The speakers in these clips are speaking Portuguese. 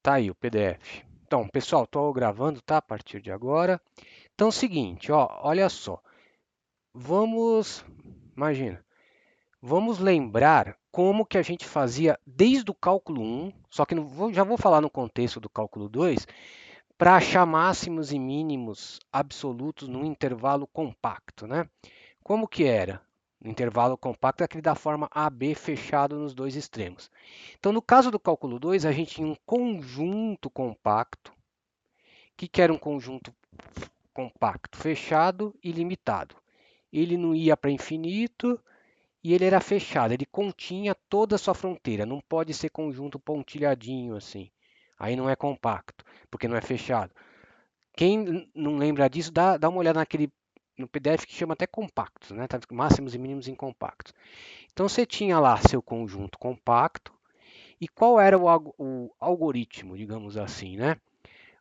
Tá aí o PDF. Então, pessoal, estou gravando, tá? A partir de agora. Então, é o seguinte, ó, olha só. Vamos, imagina, vamos lembrar como que a gente fazia desde o cálculo 1, só que já vou falar no contexto do cálculo 2, para achar máximos e mínimos absolutos num intervalo compacto, né? Como que era? O intervalo compacto é aquele da forma AB fechado nos dois extremos. Então, no caso do cálculo 2, a gente tinha um conjunto compacto. O que era um conjunto compacto? Fechado e limitado. Ele não ia para infinito e ele era fechado. Ele continha toda a sua fronteira. Não pode ser conjunto pontilhadinho assim. Aí não é compacto, porque não é fechado. Quem não lembra disso, dá uma olhada no PDF que chama até compactos, né? Tá? Máximos e mínimos incompactos. Então você tinha lá seu conjunto compacto. E qual era o algoritmo, digamos assim, né?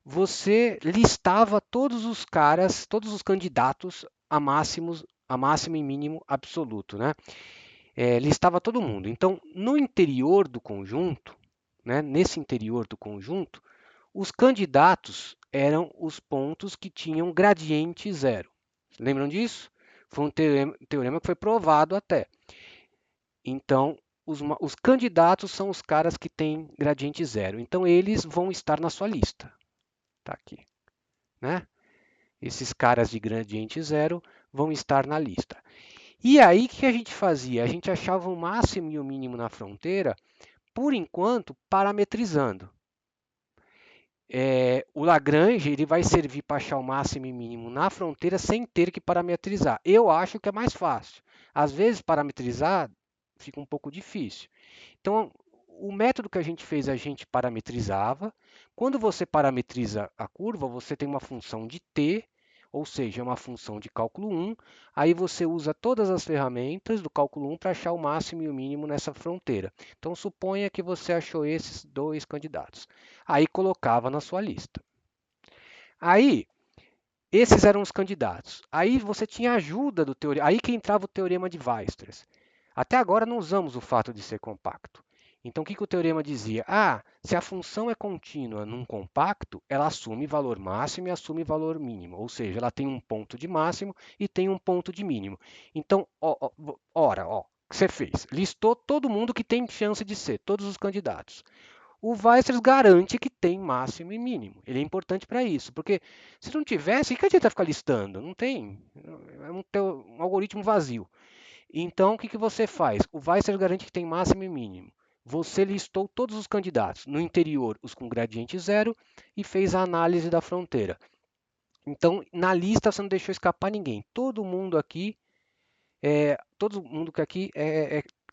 Você listava todos os caras, todos os candidatos a máximo e mínimo absoluto, né? Listava todo mundo. Então, no interior do conjunto, né, nesse interior do conjunto, os candidatos eram os pontos que tinham gradiente zero. Lembram disso? Foi um teorema que foi provado até. Então, os candidatos são os caras que têm gradiente zero. Então, eles vão estar na sua lista. Tá aqui, né? Esses caras de gradiente zero vão estar na lista. E aí, o que a gente fazia? A gente achava o máximo e o mínimo na fronteira, por enquanto, parametrizando. O Lagrange ele vai servir para achar o máximo e mínimo na fronteira sem ter que parametrizar. Eu acho que é mais fácil. Às vezes, parametrizar fica um pouco difícil. Então, o método que a gente fez, a gente parametrizava. Quando você parametriza a curva, você tem uma função de t, ou seja, uma função de cálculo 1. Aí você usa todas as ferramentas do cálculo 1 para achar o máximo e o mínimo nessa fronteira. Então, suponha que você achou esses dois candidatos. Aí colocava na sua lista. Aí, esses eram os candidatos. Aí você tinha a ajuda do teorema. Aí que entrava o teorema de Weierstrass. Até agora não usamos o fato de ser compacto. Então, o que o teorema dizia? Se a função é contínua num compacto, ela assume valor máximo e assume valor mínimo. Ou seja, ela tem um ponto de máximo e tem um ponto de mínimo. Então, ora, o que você fez? Listou todo mundo que tem chance de ser, todos os candidatos. O Weierstrass garante que tem máximo e mínimo. Ele é importante para isso, porque se não tivesse, o que adianta ficar listando? Não tem. É um algoritmo vazio. Então, o que você faz? O Weissers garante que tem máximo e mínimo. Você listou todos os candidatos, no interior os com gradiente zero, e fez a análise da fronteira. Então, na lista você não deixou escapar ninguém. Todo mundo que aqui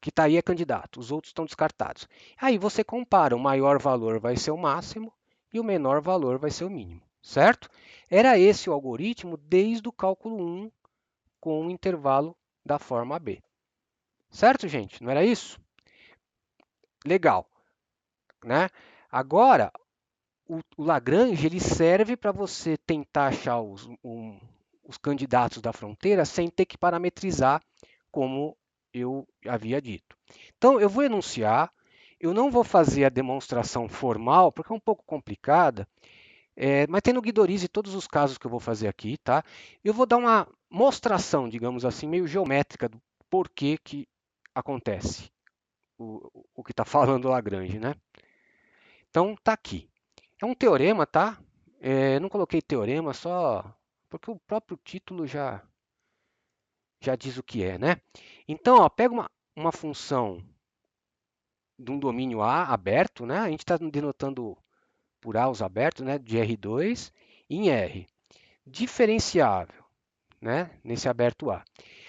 que está aí é candidato, os outros estão descartados. Aí você compara, o maior valor vai ser o máximo e o menor valor vai ser o mínimo, certo? Era esse o algoritmo desde o cálculo 1 com o intervalo da forma B. Certo, gente? Não era isso? Legal, né? Agora, o Lagrange ele serve para você tentar achar os candidatos da fronteira sem ter que parametrizar, como eu havia dito. Então, eu vou enunciar, eu não vou fazer a demonstração formal, porque é um pouco complicada, mas tem no Guidorize todos os casos que eu vou fazer aqui, tá? Eu vou dar uma mostração, digamos assim, meio geométrica do porquê que acontece o que está falando o Lagrange, né? Então, tá aqui. É um teorema, tá? Não coloquei teorema só porque o próprio título já diz o que é, né? Então, ó, pega uma função de um domínio A aberto, né? A gente está denotando por A os abertos, né? De R2 em R. Diferenciável, né? Nesse aberto A.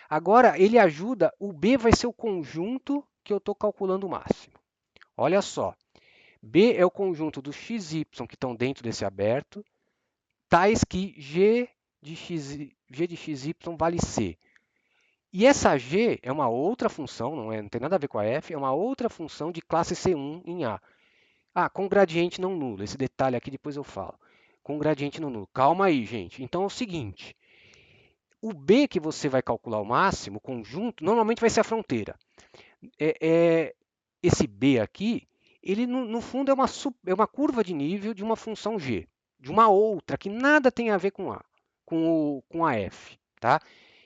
Agora, ele ajuda, o B vai ser o conjunto que eu estou calculando o máximo. Olha só, B é o conjunto dos xy que estão dentro desse aberto, tais que G de xy vale C. E essa G é uma outra função, não tem nada a ver com a F, é uma outra função de classe C1 em A. Com gradiente não nulo. Esse detalhe aqui depois eu falo. Com gradiente não nulo. Calma aí, gente. Então é o seguinte. O B que você vai calcular o máximo, o conjunto, normalmente vai ser a fronteira. Esse B aqui, ele no fundo é uma curva de nível de uma função g, de uma outra que nada tem a ver com com a f, tá?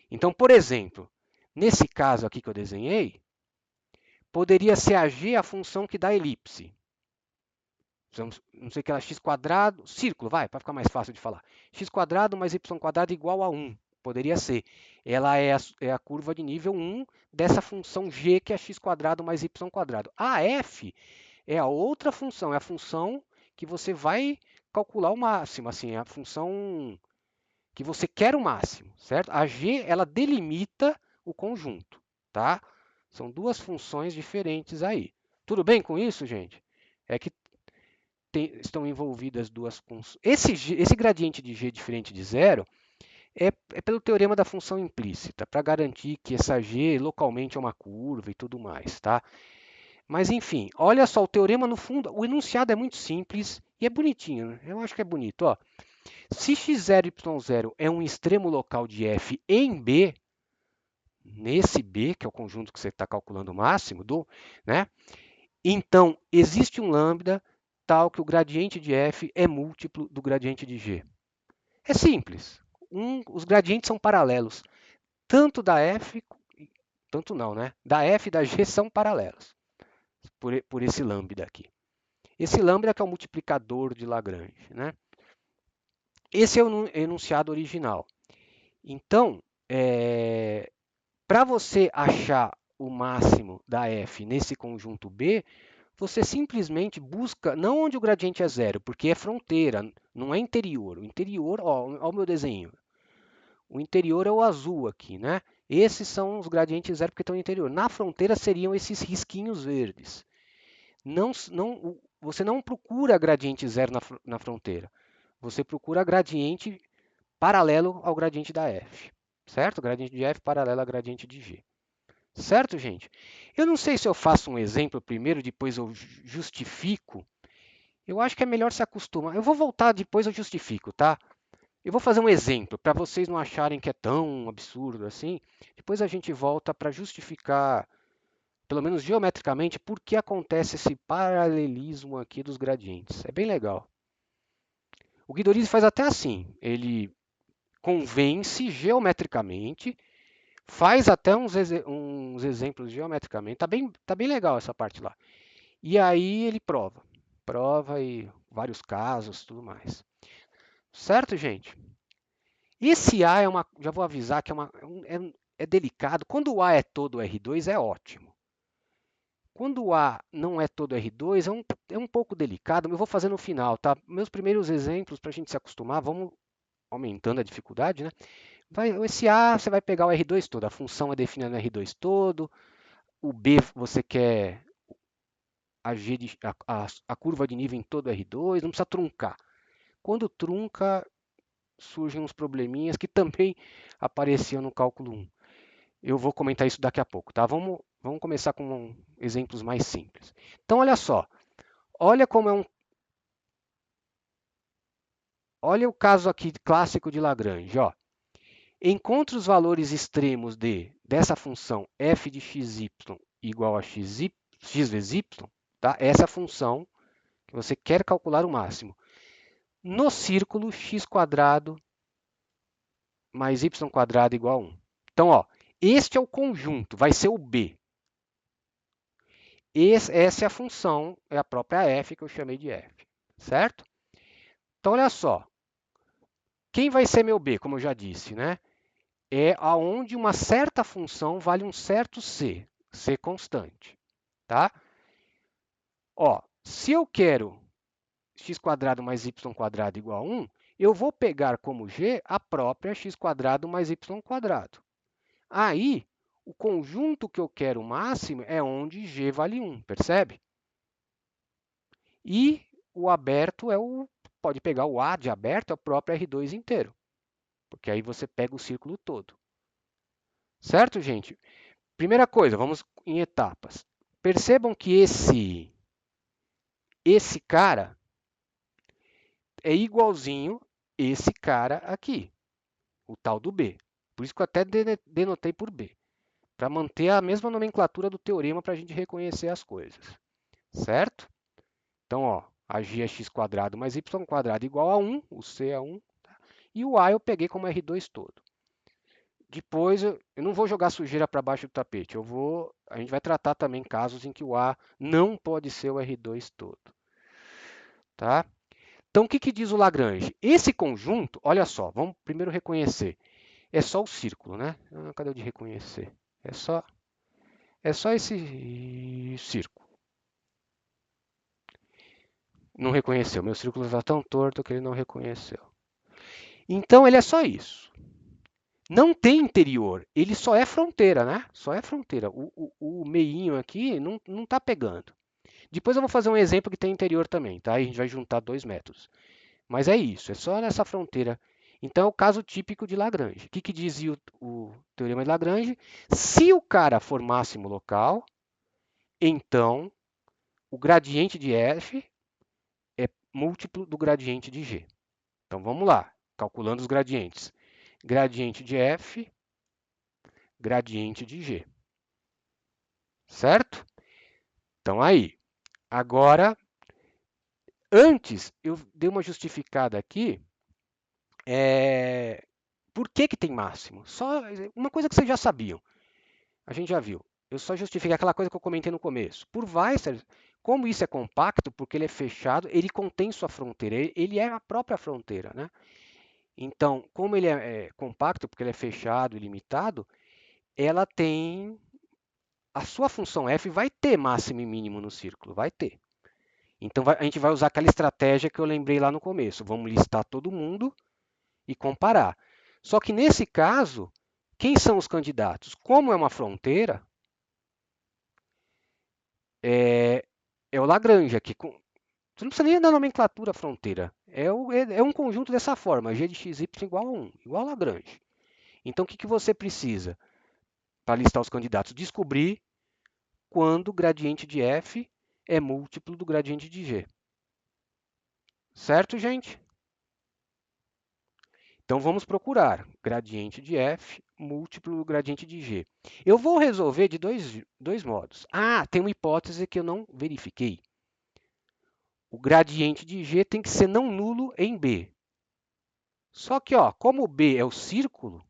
Então, por exemplo, nesse caso aqui que eu desenhei, poderia ser a g a função que dá elipse. Não sei o que é x quadrado, círculo, vai, para ficar mais fácil de falar. X quadrado mais y quadrado igual a 1. Poderia ser. Ela é a curva de nível 1 dessa função g, que é x quadrado mais y quadrado. A f é a outra função, é a função que você vai calcular o máximo, assim, é a função que você quer o máximo, certo? A g, ela delimita o conjunto, tá? São duas funções diferentes aí. Tudo bem com isso, gente? É que estão envolvidas duas funções. Esse gradiente de g diferente de zero é pelo teorema da função implícita, para garantir que essa g localmente é uma curva e tudo mais, tá? Mas enfim, olha só, o teorema no fundo, o enunciado é muito simples e é bonitinho, né? Eu acho que é bonito, ó. Se x0, y0 é um extremo local de f em B, nesse B, que é o conjunto que você está calculando o máximo, né? Então, existe um lambda tal que o gradiente de f é múltiplo do gradiente de g. É simples. Os gradientes são paralelos. Tanto da f, tanto não, né? Da f e da g são paralelos por esse lambda aqui. Esse lambda que é o multiplicador de Lagrange, né? Esse é o enunciado original. Então, para você achar o máximo da f nesse conjunto B, você simplesmente busca, não onde o gradiente é zero, porque é fronteira, não é interior. O interior, ó o meu desenho. O interior é o azul aqui, né? Esses são os gradientes zero porque estão no interior. Na fronteira seriam esses risquinhos verdes. Você não procura gradiente zero na fronteira. Você procura gradiente paralelo ao gradiente da f. Certo? Gradiente de f paralelo ao gradiente de g. Certo, gente? Eu não sei se eu faço um exemplo primeiro, depois eu justifico. Eu acho que é melhor se acostumar. Eu vou voltar, depois eu justifico, tá? Eu vou fazer um exemplo para vocês não acharem que é tão absurdo assim. Depois a gente volta para justificar, pelo menos geometricamente, por que acontece esse paralelismo aqui dos gradientes. É bem legal. O Guidorizi faz até assim. Ele convence geometricamente, faz até uns exemplos geometricamente. Tá bem legal essa parte lá. E aí ele prova. Prova e vários casos, tudo mais. Certo, gente? Esse A é uma, já vou avisar que é delicado. Quando o A é todo R2 é ótimo. Quando o A não é todo R2 é um pouco delicado, mas eu vou fazer no final, tá? Meus primeiros exemplos para a gente se acostumar, vamos aumentando a dificuldade, né? Esse A você vai pegar o R2 todo, a função é definida no R2 todo, o B você quer a curva de nível em todo R2, não precisa truncar. Quando trunca, surgem uns probleminhas que também apareciam no cálculo 1. Eu vou comentar isso daqui a pouco, tá? Vamos começar com exemplos mais simples. Então, olha só. Olha como olha o caso aqui clássico de Lagrange, ó. Encontre os valores extremos dessa função f de xy igual a x vezes y, tá? Essa é a função que você quer calcular o máximo. No círculo x quadrado mais y quadrado igual a 1. Então, ó, este é o conjunto, vai ser o B. Essa é a função, é a própria f que eu chamei de f, certo? Então, olha só. Quem vai ser meu B, como eu já disse, né? É aonde uma certa função vale um certo c constante, tá? Ó, se eu quero x quadrado mais y quadrado igual a 1, eu vou pegar como g a própria x quadrado mais y quadrado. Aí, o conjunto que eu quero máximo é onde g vale 1, percebe? E o aberto pode pegar o A de aberto, é o próprio R2 inteiro. Porque aí você pega o círculo todo. Certo, gente? Primeira coisa, vamos em etapas. Percebam que esse cara é igualzinho esse cara aqui, o tal do B. Por isso que eu até denotei por B, para manter a mesma nomenclatura do teorema para a gente reconhecer as coisas, certo? Então, ó, a g é x² mais y² igual a 1, o c é 1, tá? E o a eu peguei como R2 todo. Depois, eu não vou jogar sujeira para baixo do tapete, a gente vai tratar também casos em que o a não pode ser o R2 todo. Tá? Então, o que diz o Lagrange? Esse conjunto, olha só, vamos primeiro reconhecer. É só o círculo, né? Cadê o de reconhecer? É só esse círculo. Não reconheceu. Meu círculo está tão torto que ele não reconheceu. Então, ele é só isso. Não tem interior, ele só é fronteira, né? Só é fronteira. O meinho aqui não está pegando. Depois eu vou fazer um exemplo que tem interior também, tá? Aí a gente vai juntar dois métodos. Mas é isso, é só nessa fronteira. Então é o caso típico de Lagrange. O que dizia o teorema de Lagrange? Se o cara for máximo local, então o gradiente de f é múltiplo do gradiente de g. Então vamos lá, calculando os gradientes. Gradiente de f, gradiente de g. Certo? Então aí, agora, antes eu dei uma justificada aqui. Por que tem máximo? Só uma coisa que vocês já sabiam. A gente já viu. Eu só justifiquei aquela coisa que eu comentei no começo. Por Weissel, como isso é compacto, porque ele é fechado, ele contém sua fronteira. Ele é a própria fronteira, né? Então, como ele é compacto, porque ele é fechado e limitado, ela tem a sua função f vai ter máximo e mínimo no círculo, vai ter. Então a gente vai usar aquela estratégia que eu lembrei lá no começo. Vamos listar todo mundo e comparar. Só que nesse caso, quem são os candidatos? Como é uma fronteira, é o Lagrange aqui. Você não precisa nem da nomenclatura fronteira. É um conjunto dessa forma, g de xy igual a 1, igual a Lagrange. Então, o que você precisa para listar os candidatos? Descobrir quando o gradiente de f é múltiplo do gradiente de g. Certo, gente? Então, vamos procurar gradiente de f múltiplo do gradiente de g. Eu vou resolver de dois modos. Ah, tem uma hipótese que eu não verifiquei. O gradiente de g tem que ser não nulo em b. Só que, ó, como o b é o círculo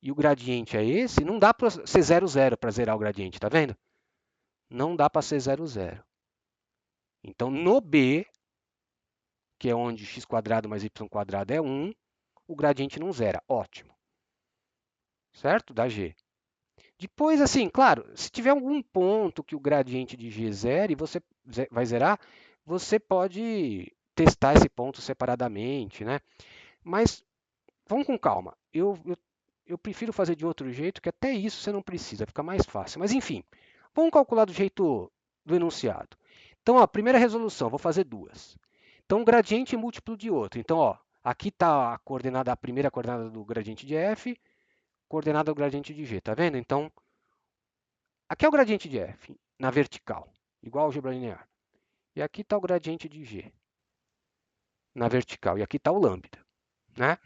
e o gradiente é esse, não dá para ser 0, 0 para zerar o gradiente, tá vendo? Não dá para ser 0, 0. Então, no b, que é onde x² mais y² é 1, o gradiente não zera. Ótimo. Certo? Dá g. Depois, assim, claro, se tiver algum ponto que o gradiente de g zere, você vai zerar, você pode testar esse ponto separadamente, né? Mas vamos com calma. Eu prefiro fazer de outro jeito, que até isso você não precisa, fica mais fácil. Mas enfim, vamos calcular do jeito do enunciado. Então, ó, primeira resolução, vou fazer duas. Então, um gradiente múltiplo de outro. Então, ó, aqui está a primeira coordenada do gradiente de f, coordenada do gradiente de g, tá vendo? Então, aqui é o gradiente de f, na vertical, igual ao álgebra linear. E aqui está o gradiente de g, na vertical. E aqui está o lambda, né?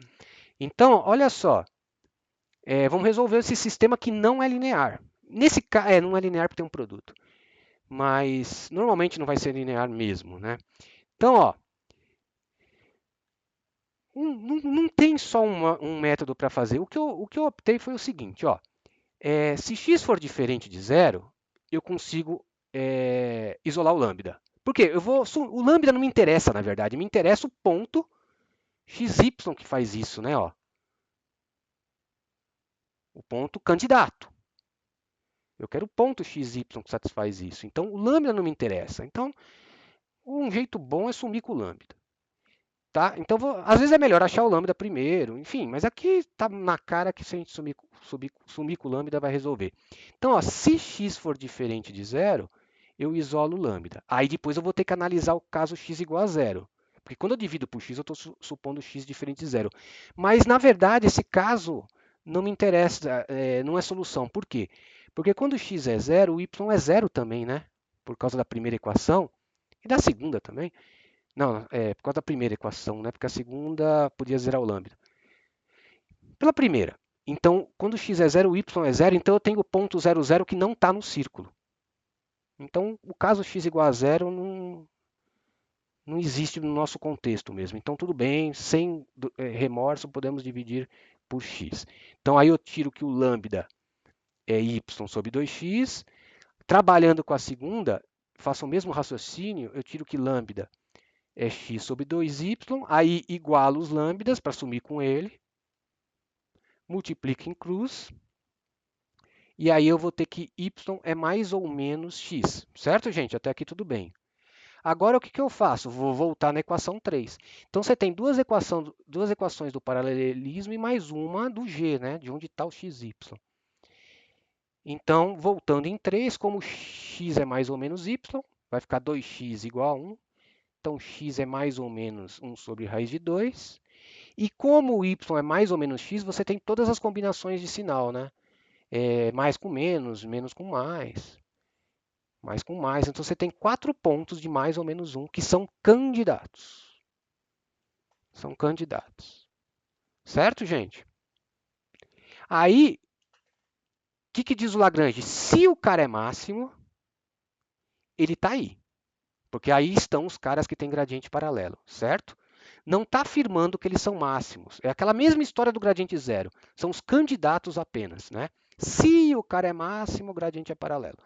Então, olha só, vamos resolver esse sistema que não é linear. Nesse caso, não é linear porque tem um produto. Mas normalmente não vai ser linear mesmo, né? Então, ó, não tem só um método para fazer. O que eu optei foi o seguinte, ó. Se x for diferente de zero, eu consigo isolar o lambda. Por quê? O lambda não me interessa, na verdade. Me interessa o ponto xy que faz isso, né? Ó. O ponto candidato. Eu quero o ponto xy que satisfaz isso. Então, o lambda não me interessa. Então, um jeito bom é sumir com o lambda. Tá? Então, às vezes é melhor achar o lambda primeiro, enfim, mas aqui está na cara que se a gente sumir com o lambda vai resolver. Então, ó, se x for diferente de zero, eu isolo o lambda. Aí depois eu vou ter que analisar o caso x igual a zero. Porque quando eu divido por x, eu estou supondo x diferente de zero. Mas, na verdade, esse caso não me interessa, não é solução. Por quê? Porque quando x é zero, o y é zero também, né? Por causa da primeira equação e da segunda também. Não, por causa da primeira equação, né? Porque a segunda podia zerar o lambda. Pela primeira. Então, quando x é zero, o y é zero, então eu tenho o ponto 0, 0 que não está no círculo. Então, o caso x igual a zero não existe no nosso contexto mesmo. Então, tudo bem, sem remorso, podemos dividir por x. Então, aí eu tiro que o lambda é y sobre 2x. Trabalhando com a segunda, faço o mesmo raciocínio, eu tiro que lambda é x sobre 2y, aí igualo os lambdas para sumir com ele, multiplico em cruz, e aí eu vou ter que y é mais ou menos x, certo, gente? Até aqui tudo bem. Agora, o que eu faço? Vou voltar na equação 3. Então, você tem duas equações do paralelismo e mais uma do g, né? De onde está o xy. Então, voltando em 3, como x é mais ou menos y, vai ficar 2x igual a 1. Então, x é mais ou menos 1 sobre raiz de 2. E como o y é mais ou menos x, você tem todas as combinações de sinal, né? Mais com menos, menos com mais com mais. Então, você tem 4 pontos de mais ou menos 1 que são candidatos. São candidatos. Certo, gente? Aí, o que diz o Lagrange? Se o cara é máximo, ele está aí. Porque aí estão os caras que têm gradiente paralelo, certo? Não está afirmando que eles são máximos. É aquela mesma história do gradiente zero. São os candidatos apenas, né? Se o cara é máximo, o gradiente é paralelo.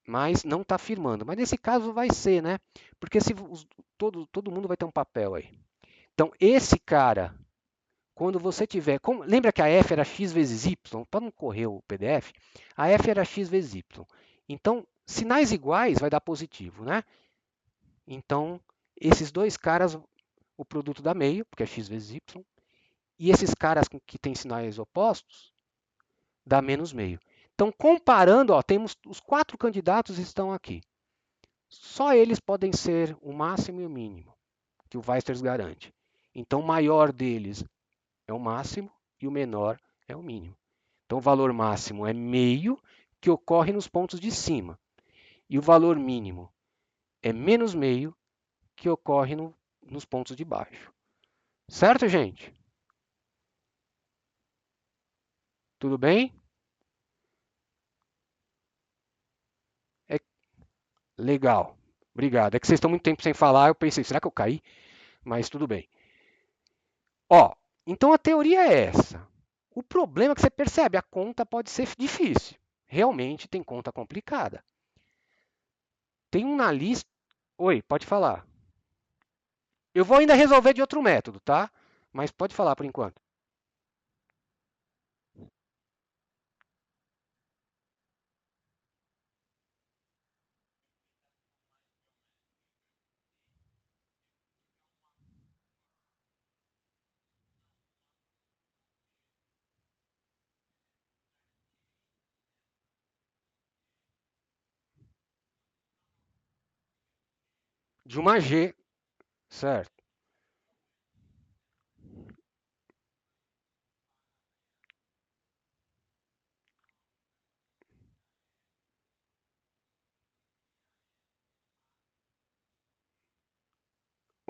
Mas não está afirmando. Mas nesse caso vai ser, né? Porque se todo mundo vai ter um papel aí. Então, esse cara, quando você tiver... lembra que a f era x vezes y? Para não correr o PDF, a f era x vezes y. Então, sinais iguais vai dar positivo, né? Então, esses dois caras, o produto dá meio, porque é x vezes y, e esses caras que têm sinais opostos, dá menos meio. Então, comparando, ó, temos os 4 candidatos estão aqui. Só eles podem ser o máximo e o mínimo, que o Weierstrass garante. Então, o maior deles é o máximo e o menor é o mínimo. Então, o valor máximo é meio, que ocorre nos pontos de cima. E o valor mínimo é menos meio, que ocorre nos pontos de baixo. Certo, gente? Tudo bem? É legal. Obrigado. É que vocês estão muito tempo sem falar, eu pensei, será que eu caí? Mas tudo bem. Ó, então a teoria é essa. O problema é que você percebe, a conta pode ser difícil. Realmente tem conta complicada. Tem um na lista. Oi, pode falar. Eu vou ainda resolver de outro método, tá? Mas pode falar por enquanto. De uma G, certo?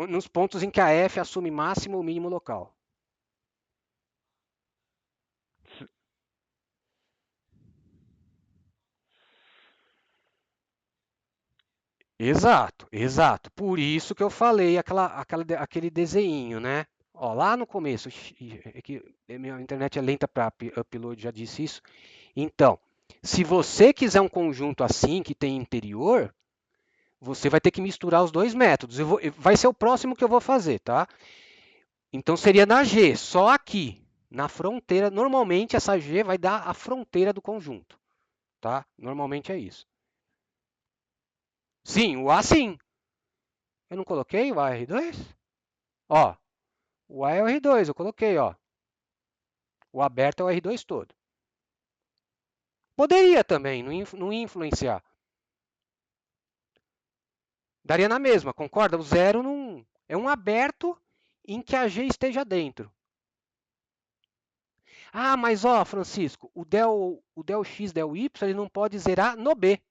Nos pontos em que a F assume máximo ou mínimo local. Exato, exato. Por isso que eu falei aquele desenho, né? Ó, lá no começo, é que minha internet é lenta para upload, já disse isso. Então, se você quiser um conjunto assim, que tem interior, você vai ter que misturar os dois métodos. Vai ser o próximo que eu vou fazer, tá? Então, seria na G, só aqui, na fronteira. Normalmente, essa G vai dar a fronteira do conjunto, tá? Normalmente é isso. Sim, o A sim. Eu não coloquei o AR2? Ó, o A é o R2, eu coloquei, ó. O aberto é o R2 todo. Poderia também, não ia influenciar. Daria na mesma, concorda? O zero não é um aberto em que a G esteja dentro. Ah, mas ó, Francisco, o del x, del y, ele não pode zerar no B.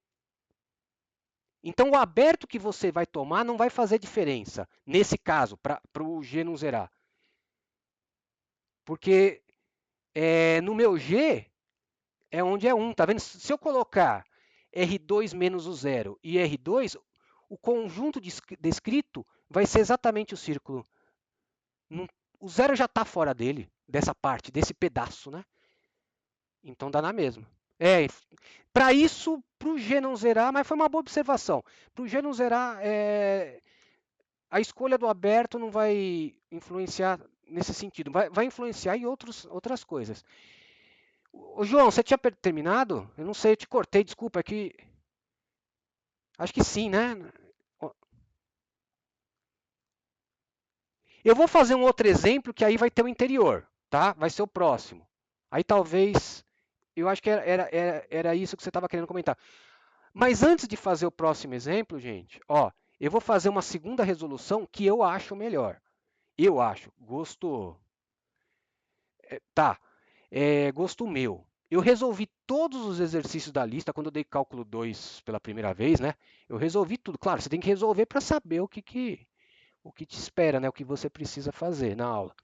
Então, o aberto que você vai tomar não vai fazer diferença, nesse caso, para o G não zerar. Porque no meu G é onde é 1, tá vendo? Se eu colocar R2 menos o zero e R2, o conjunto descrito vai ser exatamente o círculo. O zero já está fora dele, dessa parte, desse pedaço, né? Então dá na mesma. Para isso, para o G não zerar, mas foi uma boa observação. Para o G não zerar, a escolha do aberto não vai influenciar nesse sentido. Vai influenciar em outras coisas. Ô, João, você tinha terminado? Eu não sei, eu te cortei, desculpa, é que. Acho que sim, né? Eu vou fazer um outro exemplo que aí vai ter o interior, tá? Vai ser o próximo. Aí talvez. Eu acho que era isso que você estava querendo comentar. Mas antes de fazer o próximo exemplo, gente, ó, eu vou fazer uma segunda resolução que eu acho melhor. Eu acho, gosto. Tá, gosto meu. Eu resolvi todos os exercícios da lista quando eu dei cálculo 2 pela primeira vez, né? Eu resolvi tudo. Claro, você tem que resolver para saber o que te espera, né? O que você precisa fazer na aula.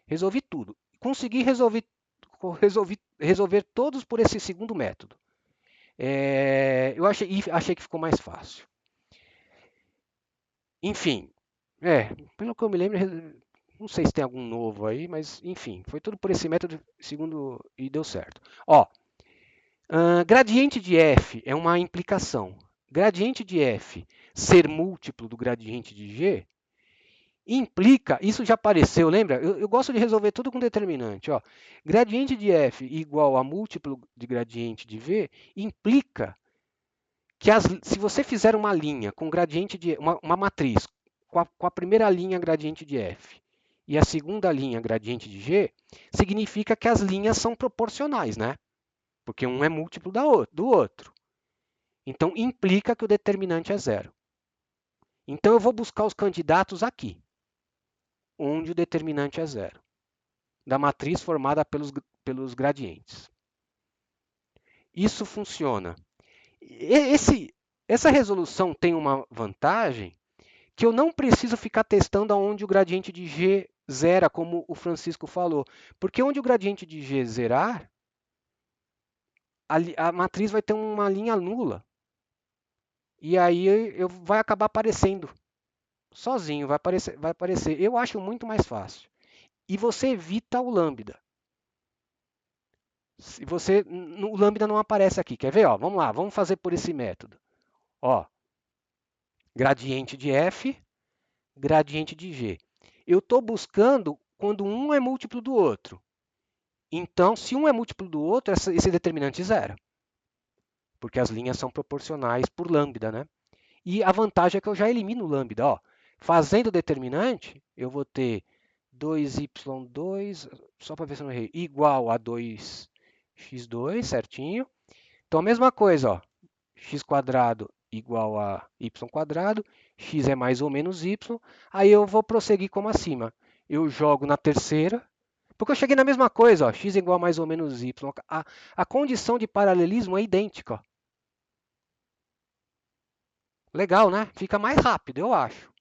Resolvi tudo. Consegui resolver todos por esse segundo método. Eu achei que ficou mais fácil. Enfim, pelo que eu me lembro, não sei se tem algum novo aí, mas enfim, foi tudo por esse método segundo e deu certo. Ó, gradiente de f é uma implicação. Gradiente de f ser múltiplo do gradiente de g implica, isso já apareceu, lembra? Eu gosto de resolver tudo com determinante. Ó. Gradiente de f igual a múltiplo de gradiente de v implica que se você fizer uma linha com gradiente de uma matriz com a primeira linha gradiente de f e a segunda linha gradiente de g, significa que as linhas são proporcionais, né? Porque um é múltiplo do outro. Então implica que o determinante é zero. Então eu vou buscar os candidatos aqui, onde o determinante é zero, da matriz formada pelos gradientes. Isso funciona. Essa resolução tem uma vantagem que eu não preciso ficar testando aonde o gradiente de g zera, como o Francisco falou. Porque onde o gradiente de g zerar, a matriz vai ter uma linha nula. E aí vai acabar aparecendo sozinho, vai aparecer. Eu acho muito mais fácil. E você evita o lambda. Se você, o lambda não aparece aqui. Quer ver? Ó, vamos lá, vamos fazer por esse método. Ó, gradiente de f, gradiente de g. Eu estou buscando quando um é múltiplo do outro. Então, se um é múltiplo do outro, esse determinante zero. Porque as linhas são proporcionais por lambda, né? E a vantagem é que eu já elimino o lambda. Ó. Fazendo o determinante, eu vou ter 2y2, só para ver se eu não errei, igual a 2x2, certinho. Então, a mesma coisa, ó, x quadrado igual a y quadrado, x é mais ou menos y, aí eu vou prosseguir como acima. Eu jogo na terceira, porque eu cheguei na mesma coisa, ó, x igual a mais ou menos y. A condição de paralelismo é idêntica. Ó. Legal, né? Fica mais rápido, eu acho.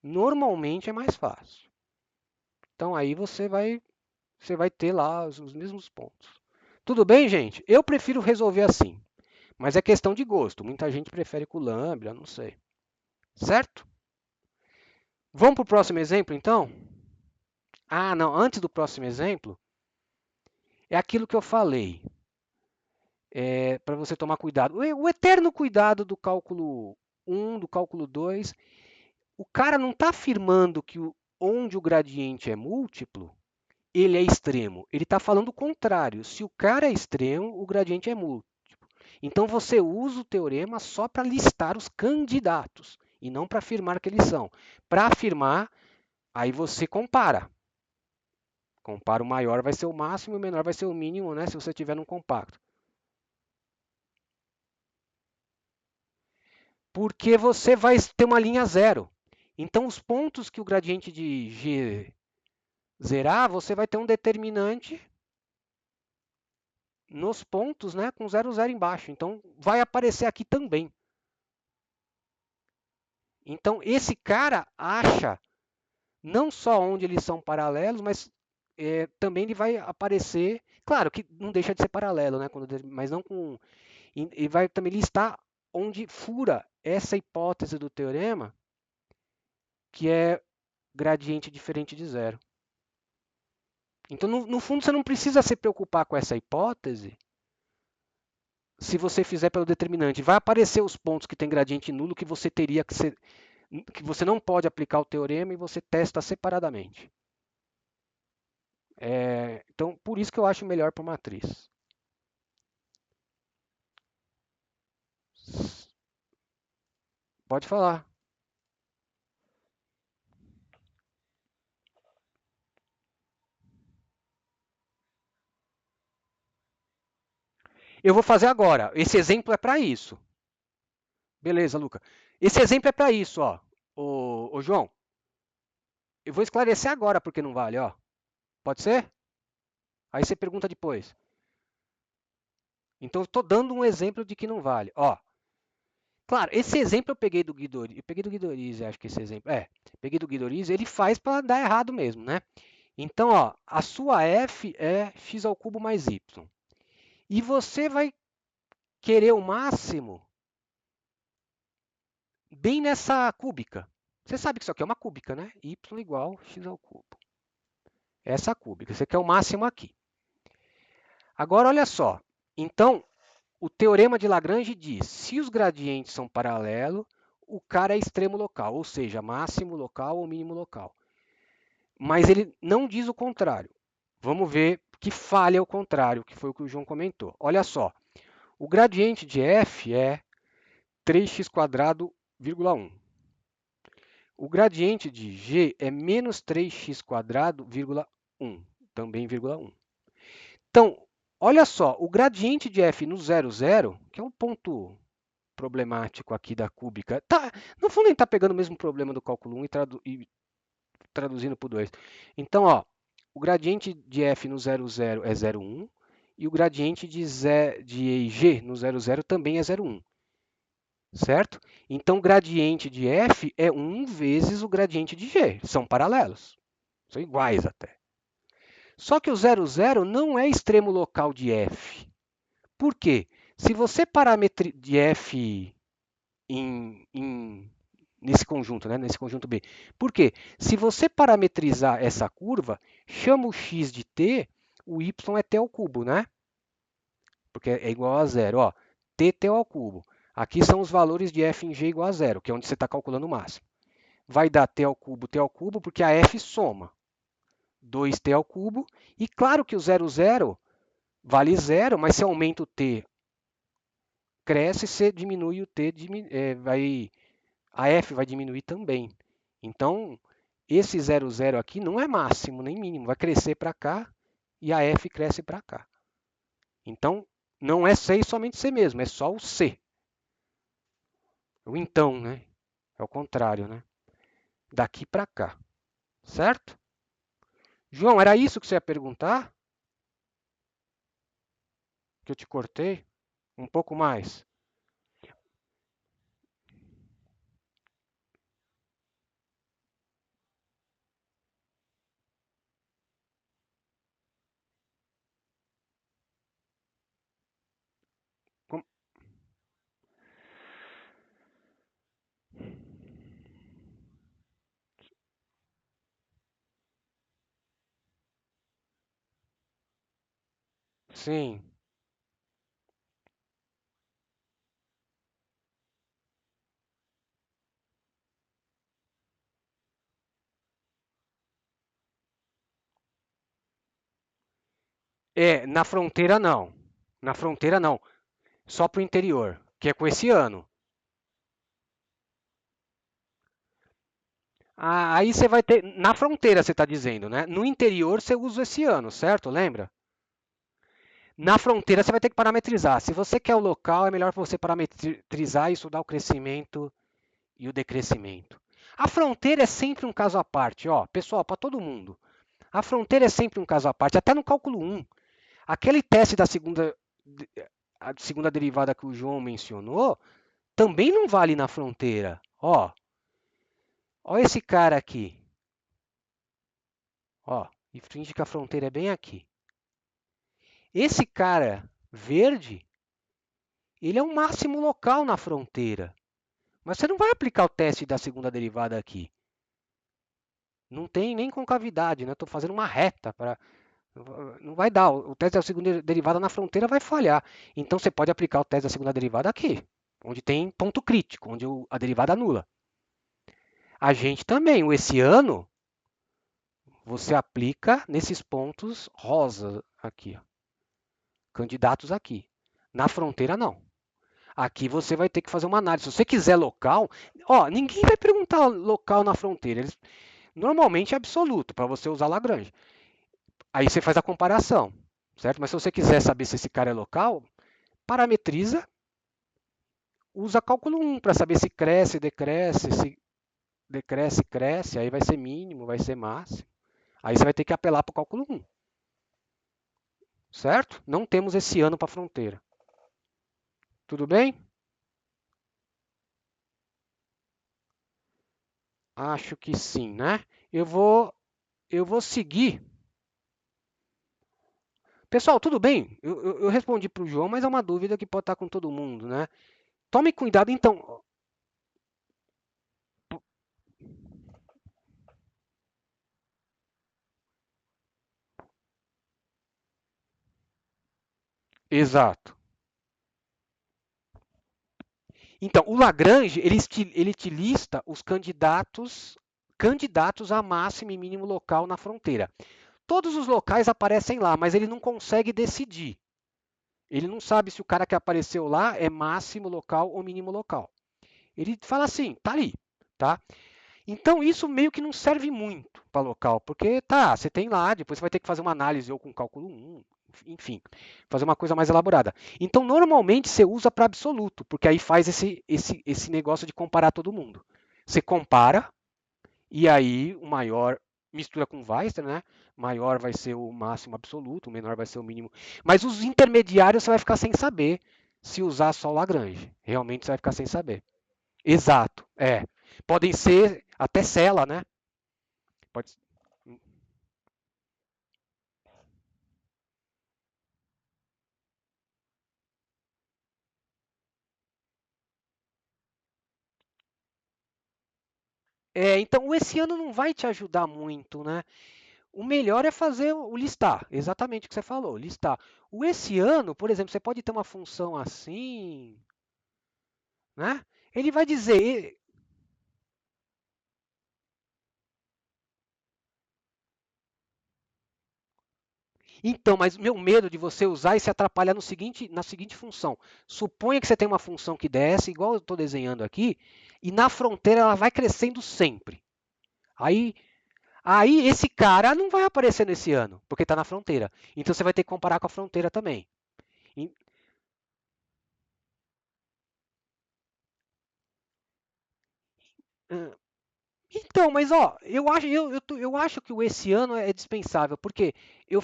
Normalmente é mais fácil. Então aí você vai ter lá os mesmos pontos. Tudo bem, gente? Eu prefiro resolver assim, mas é questão de gosto. Muita gente prefere com lambda, não sei. Certo? Vamos para o próximo exemplo, então? Ah, não. Antes do próximo exemplo, é aquilo que eu falei. Para você tomar cuidado. O eterno cuidado do cálculo 1, do cálculo 2. O cara não está afirmando que onde o gradiente é múltiplo, ele é extremo. Ele está falando o contrário. Se o cara é extremo, o gradiente é múltiplo. Então você usa o teorema só para listar os candidatos e não para afirmar que eles são. Para afirmar, aí você compara. Compara, o maior vai ser o máximo e o menor vai ser o mínimo, né, se você tiver num compacto. Porque você vai ter uma linha zero. Então, os pontos que o gradiente de g zerar, você vai ter um determinante nos pontos, né, com 0, 0 embaixo. Então, vai aparecer aqui também. Então, esse cara acha não só onde eles são paralelos, mas também ele vai aparecer. Claro que não deixa de ser paralelo, né, mas não com. E vai também listar onde fura essa hipótese do teorema que é gradiente diferente de zero. Então, no fundo, você não precisa se preocupar com essa hipótese se você fizer pelo determinante. Vai aparecer os pontos que tem gradiente nulo que você teria que você não pode aplicar o teorema e você testa separadamente. Então, por isso que eu acho melhor para matriz. Pode falar. Eu vou fazer agora. Esse exemplo é para isso. Beleza, Luca. Esse exemplo é para isso, ó. Ô, João, eu vou esclarecer agora porque não vale, ó. Pode ser? Aí você pergunta depois. Então, eu estou dando um exemplo de que não vale. Ó, claro, esse exemplo eu peguei do Guidori. Eu peguei do Guidorize, acho que esse exemplo. Peguei do Guidorize, ele faz para dar errado mesmo, né? Então, ó, a sua f é x ao cubo mais y. E você vai querer o máximo bem nessa cúbica. Você sabe que isso aqui é uma cúbica, né? Y igual x ao cubo. Essa cúbica. Você quer o máximo aqui. Agora, olha só. Então, o teorema de Lagrange diz, se os gradientes são paralelos, o cara é extremo local, ou seja, máximo local ou mínimo local. Mas ele não diz o contrário. Vamos ver que falha o contrário, que foi o que o João comentou. Olha só, o gradiente de f é 3x², vírgula 1. O gradiente de g é menos 3x², vírgula 1, também vírgula 1. Então, olha só, o gradiente de f no 0, 0, que é um ponto problemático aqui da cúbica, no fundo ele está pegando o mesmo problema do cálculo 1 e traduzindo para o 2. Então, ó, o gradiente de f no 0, 0 é 0,1 e o gradiente de g no 0, 0 também é 0,1. Certo? Então, o gradiente de f é 1 vezes o gradiente de g. São paralelos. São iguais até. Só que o 0, 0 não é extremo local de f. Por quê? Se você parametrizar de f nesse conjunto, né? Nesse conjunto B. Por quê? Se você parametrizar essa curva, chama o x de t, o y é t ao cubo, né? Porque é igual a zero. Ó, t ao cubo. Aqui são os valores de f em g igual a zero, que é onde você está calculando o máximo. Vai dar t ao cubo, porque a f soma. 2t ao cubo. E claro que o 0, 0 vale zero, mas se aumenta o t, cresce, se diminui o t, a f vai diminuir também. Então, esse 0, 0 aqui não é máximo nem mínimo, vai crescer para cá e a f cresce para cá. Então, não é C e somente C mesmo, é só o C. O então, né? É o contrário, né? Daqui para cá, certo? João, era isso que você ia perguntar? Que eu te cortei? Um pouco mais? Com- Sim. Na fronteira não. Na fronteira não. Só para o interior, que é com esse ano. Aí você vai ter. Na fronteira, você está dizendo, né? No interior, você usa esse ano, certo? Lembra? Na fronteira, você vai ter que parametrizar. Se você quer o local, é melhor você parametrizar e estudar o crescimento e o decrescimento. A fronteira é sempre um caso à parte, ó, pessoal, para todo mundo. A fronteira é sempre um caso à parte, até no cálculo 1. Aquele teste da a segunda derivada que o João mencionou também não vale na fronteira. Ó esse cara aqui. Ó, e finge que a fronteira é bem aqui. Esse cara verde, ele é o máximo local na fronteira. Mas você não vai aplicar o teste da segunda derivada aqui. Não tem nem concavidade, né? Estou fazendo uma reta para. Não vai dar. O teste da segunda derivada na fronteira vai falhar. Então você pode aplicar o teste da segunda derivada aqui, onde tem ponto crítico, onde a derivada anula. A gente também, o esse ano, você aplica nesses pontos rosa aqui, ó, candidatos aqui. Na fronteira, não. Aqui você vai ter que fazer uma análise. Se você quiser local, ó, ninguém vai perguntar local na fronteira. Normalmente é absoluto para você usar Lagrange. Aí você faz a comparação, certo? Mas se você quiser saber se esse cara é local, parametriza, usa cálculo 1 para saber se cresce, decresce, se decresce, cresce, aí vai ser mínimo, vai ser máximo. Aí você vai ter que apelar para o cálculo 1, certo? Não temos esse ano para a fronteira. Tudo bem? Acho que sim, né? Eu vou seguir. Pessoal, tudo bem? Eu respondi para o João, mas é uma dúvida que pode estar com todo mundo, né? Tome cuidado, então. Exato. Então, o Lagrange, ele te lista os candidatos a máximo e mínimo local na fronteira. Todos os locais aparecem lá, mas ele não consegue decidir. Ele não sabe se o cara que apareceu lá é máximo local ou mínimo local. Ele fala assim, tá ali, tá? Então isso meio que não serve muito para local, porque tá, você tem lá, depois você vai ter que fazer uma análise ou com cálculo 1, enfim, fazer uma coisa mais elaborada. Então normalmente você usa para absoluto, porque aí faz esse negócio de comparar todo mundo. Você compara e aí o maior mistura com o Weisser, né? Maior vai ser o máximo absoluto, o menor vai ser o mínimo. Mas os intermediários você vai ficar sem saber se usar só o Lagrange. Realmente você vai ficar sem saber. Exato, é. Podem ser até cela, né? Pode... Então esse ano não vai te ajudar muito, né? O melhor é fazer o listar, exatamente o que você falou, listar. O esse ano, por exemplo, você pode ter uma função assim, né? Ele vai dizer, então, mas meu medo de você usar e se atrapalhar na seguinte função. Suponha que você tem uma função que desce, igual eu estou desenhando aqui, e na fronteira ela vai crescendo sempre. Aí Aí esse cara não vai aparecer nesse ano, porque está na fronteira. Então você vai ter que comparar com a fronteira também. E- ah, Então, mas ó, eu acho que o esse ano é dispensável, porque eu,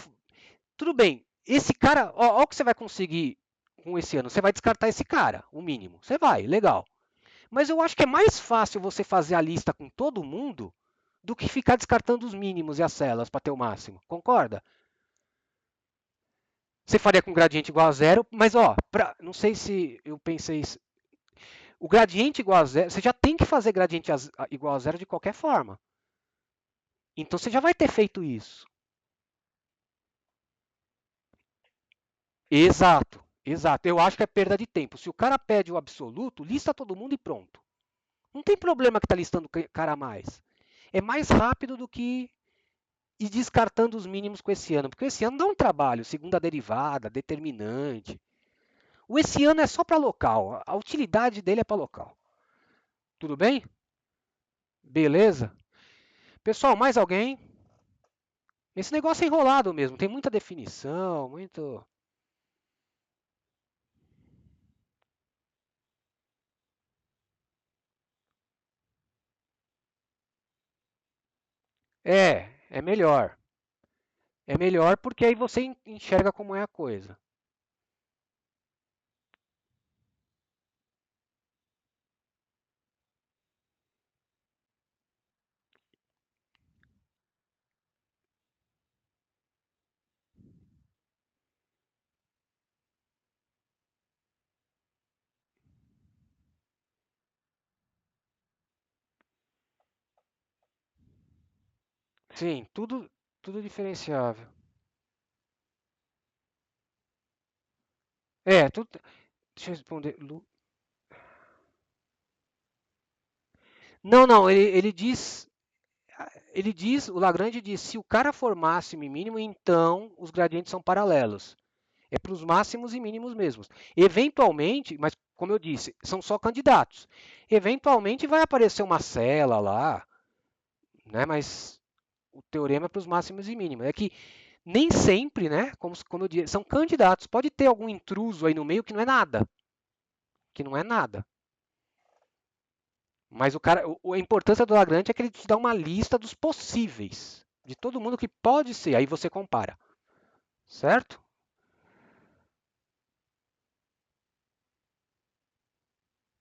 tudo bem, esse cara, ó o que você vai conseguir com esse ano. Você vai descartar esse cara, o mínimo. Você vai, legal. Mas eu acho que é mais fácil você fazer a lista com todo mundo do que ficar descartando os mínimos e as celas para ter o máximo. Concorda? Você faria com gradiente igual a zero, mas ó, não sei se eu pensei. O gradiente igual a zero, você já tem que fazer gradiente igual a zero de qualquer forma. Então você já vai ter feito isso. Exato, exato. Eu acho que é perda de tempo. Se o cara pede o absoluto, lista todo mundo e pronto. Não tem problema que está listando o cara a mais. É mais rápido do que ir descartando os mínimos com esse ano, porque esse ano dá um trabalho, segunda derivada, determinante. O esse ano é só para local, a utilidade dele é para local. Tudo bem? Beleza? Pessoal, mais alguém? Esse negócio é enrolado mesmo, tem muita definição, muito. É melhor. É melhor porque aí você enxerga como é a coisa. Sim, tudo diferenciável. Tudo. Deixa eu responder. Não, não, ele diz, o Lagrange diz, se o cara for máximo e mínimo, então os gradientes são paralelos. É para os máximos e mínimos mesmos. Eventualmente, mas como eu disse, são só candidatos. Eventualmente vai aparecer uma cela lá, né? Mas o teorema é para os máximos e mínimos. É que nem sempre, né? Como eu disse, são candidatos. Pode ter algum intruso aí no meio que não é nada. Que não é nada. Mas a importância do Lagrange é que ele te dá uma lista dos possíveis. De todo mundo que pode ser. Aí você compara. Certo?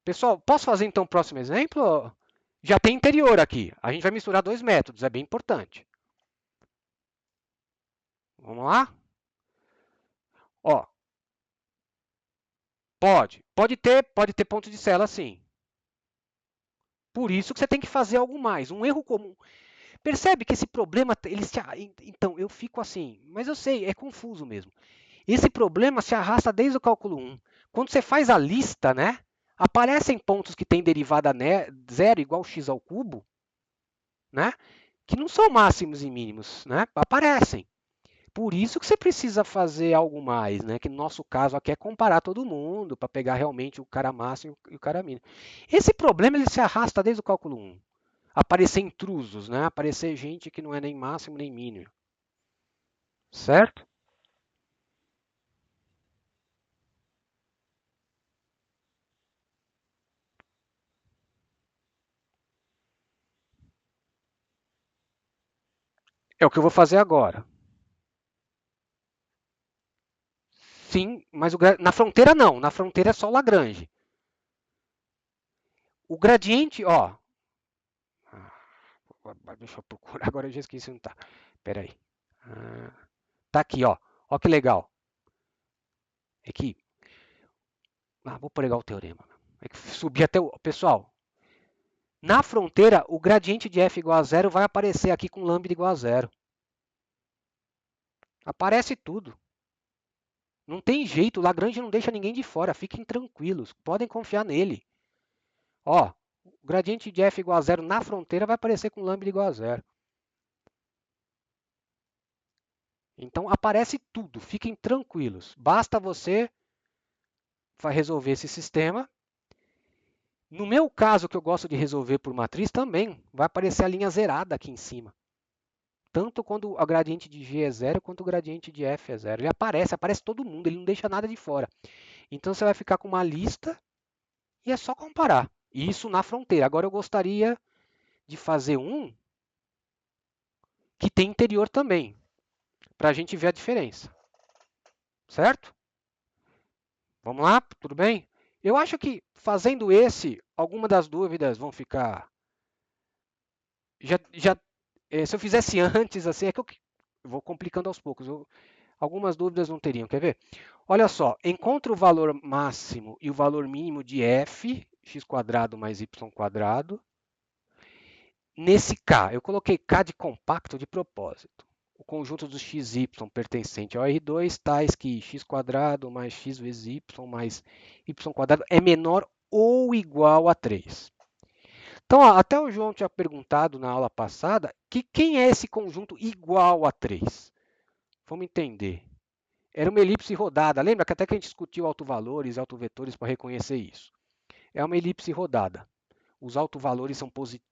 Pessoal, posso fazer então o próximo exemplo? Já tem interior aqui. A gente vai misturar dois métodos, é bem importante. Vamos lá? Ó, pode ter ponto de cela sim. Por isso que você tem que fazer algo mais, um erro comum. Percebe que esse problema, então eu fico assim, mas eu sei, é confuso mesmo. Esse problema se arrasta desde o cálculo 1. Quando você faz a lista, né, aparecem pontos que têm derivada zero igual x ao cubo, né, que não são máximos e mínimos, né, aparecem. Por isso que você precisa fazer algo mais, né? Que no nosso caso aqui é comparar todo mundo para pegar realmente o cara máximo e o cara mínimo. Esse problema ele se arrasta desde o cálculo 1. Aparecer intrusos, né? Aparecer gente que não é nem máximo nem mínimo, certo? É o que eu vou fazer agora. Sim, mas na fronteira não. Na fronteira é só o Lagrange. O gradiente, ó. Deixa eu procurar, agora eu já esqueci onde tá. Pera aí. Tá aqui, ó. Ó que legal. É que vou pregar o teorema. É que subi até o. Pessoal, na fronteira, o gradiente de f igual a zero vai aparecer aqui com lambda igual a zero. Aparece tudo. Não tem jeito, o Lagrange não deixa ninguém de fora. Fiquem tranquilos, podem confiar nele. Ó, o gradiente de f igual a zero na fronteira vai aparecer com lambda igual a zero. Então aparece tudo, fiquem tranquilos. Basta você resolver esse sistema. No meu caso, que eu gosto de resolver por matriz, também vai aparecer a linha zerada aqui em cima. Tanto quando o gradiente de g é zero, quanto o gradiente de f é zero. Ele aparece todo mundo, ele não deixa nada de fora. Então você vai ficar com uma lista e é só comparar. Isso na fronteira. Agora eu gostaria de fazer um que tem interior também, para a gente ver a diferença. Certo? Vamos lá? Tudo bem? Eu acho que fazendo esse, algumas das dúvidas vão ficar. Se eu fizesse antes, assim, é que eu vou complicando aos poucos. Algumas dúvidas não teriam. Quer ver? Olha só, encontra o valor máximo e o valor mínimo de f, x² mais y². Nesse K, eu coloquei K de compacto de propósito. O conjunto dos xy pertencente ao R2, tais que x² mais x vezes y mais y² é menor ou igual a 3. Então, ó, até o João tinha perguntado na aula passada que quem é esse conjunto igual a 3? Vamos entender. Era uma elipse rodada. Lembra que até que a gente discutiu autovalores e autovetores para reconhecer isso. É uma elipse rodada. Os autovalores são positivos.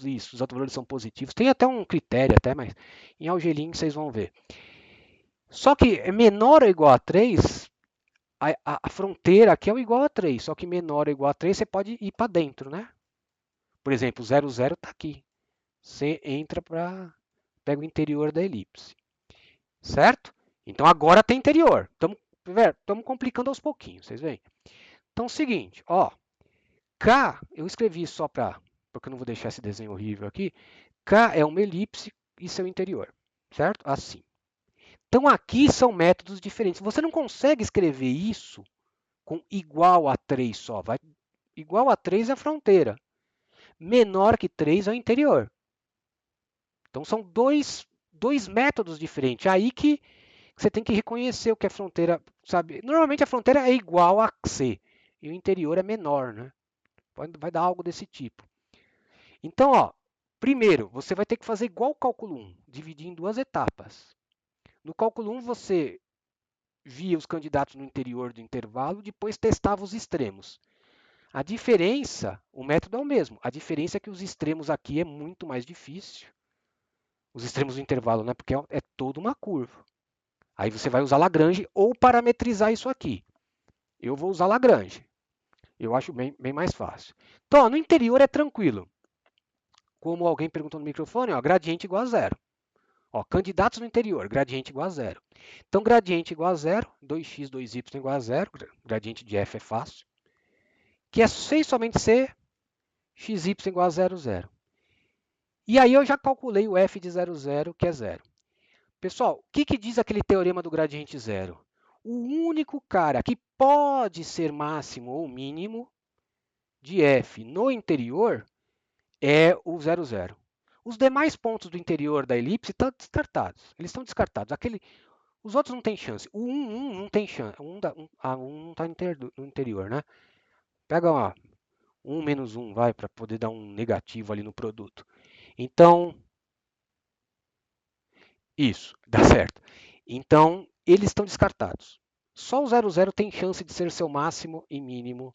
Isso, os autovalores são positivos. Tem até um critério, até, mas em Algelin vocês vão ver. Só que é menor ou igual a 3, a fronteira aqui é o igual a 3. Só que menor ou igual a 3 você pode ir para dentro, né? Por exemplo, 0, 0 está aqui. Você entra para. Pega o interior da elipse. Certo? Então agora tem interior. Estamos complicando aos pouquinhos, vocês veem? Então é o seguinte, ó. K, eu escrevi só para. Porque eu não vou deixar esse desenho horrível aqui. K é uma elipse e seu interior. Certo? Assim. Então aqui são métodos diferentes. Você não consegue escrever isso com igual a 3 só. Igual a 3 é a fronteira. Menor que 3 é o interior. Então são dois métodos diferentes. Aí que você tem que reconhecer o que é fronteira, sabe? Normalmente a fronteira é igual a C e o interior é menor, né? Vai dar algo desse tipo. Então, ó, primeiro, você vai ter que fazer igual o cálculo 1, dividir em duas etapas. No cálculo 1, você via os candidatos no interior do intervalo, depois testava os extremos. A diferença, o método é o mesmo. A diferença é que os extremos aqui é muito mais difícil. Os extremos do intervalo, né? Porque é toda uma curva. Aí você vai usar Lagrange ou parametrizar isso aqui. Eu vou usar Lagrange. Eu acho bem mais fácil. Então, ó, no interior é tranquilo. Como alguém perguntou no microfone, ó, gradiente igual a zero. Ó, candidatos no interior, gradiente igual a zero. Então, gradiente igual a zero, 2x, 2y igual a zero, gradiente de f é fácil. Que é somente ser xy igual a zero, zero. E aí eu já calculei o f de 0, 0, que é zero. Pessoal, o que diz aquele teorema do gradiente zero? O único cara que pode ser máximo ou mínimo de f no interior é o 0, 0. Os demais pontos do interior da elipse estão descartados. Eles estão descartados. Os outros não têm chance. O 1, 1 não tem chance. A 1 não está no interior, né? Pega uma 1 menos 1, vai, para poder dar um negativo ali no produto. Então, isso, dá certo. Então, eles estão descartados. Só o 0, 0 tem chance de ser seu máximo e mínimo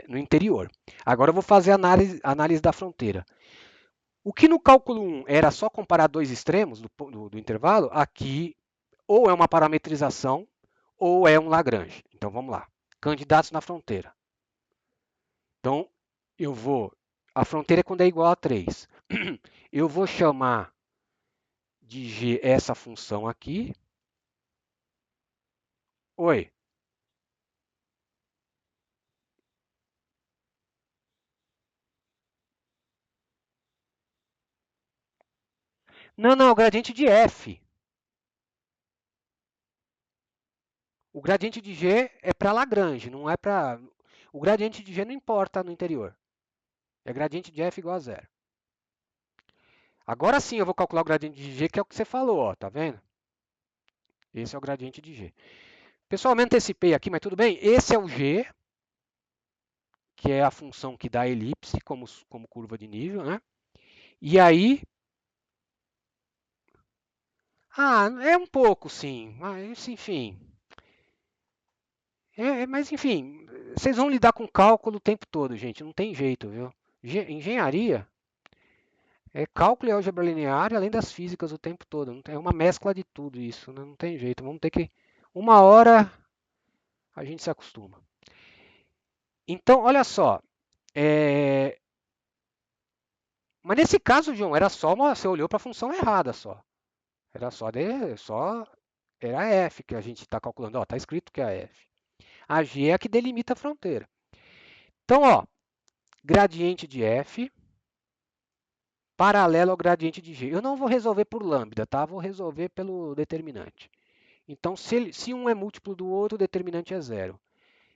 no interior. Agora eu vou fazer a análise da fronteira. O que no cálculo 1 era só comparar dois extremos do intervalo, aqui ou é uma parametrização ou é um Lagrange. Então vamos lá. Candidatos na fronteira. Então a fronteira é quando é igual a 3. Eu vou chamar de g essa função aqui. Oi. Não, não, o gradiente de f. O gradiente de g é para Lagrange, não é para... O gradiente de g não importa no interior. É gradiente de f igual a zero. Agora sim eu vou calcular o gradiente de g, que é o que você falou, ó, tá vendo? Esse é o gradiente de g. Pessoal, me antecipei aqui, mas tudo bem. Esse é o g, que é a função que dá a elipse como curva de nível, né? E aí... Ah, é um pouco, sim. Mas, enfim... mas, enfim, vocês vão lidar com cálculo o tempo todo, gente. Não tem jeito, viu? Engenharia é cálculo e álgebra linear, além das físicas o tempo todo. É uma mescla de tudo isso, né? Não tem jeito. Vamos ter que... Uma hora a gente se acostuma. Então, olha só. Mas nesse caso, João, era só você olhou para a função errada só. Era era a f que a gente está calculando. Está escrito que é a f. A g é a que delimita a fronteira. Então, ó, gradiente de f paralelo ao gradiente de g. Eu não vou resolver por lambda, tá? Vou resolver pelo determinante. Então, se um é múltiplo do outro, o determinante é zero.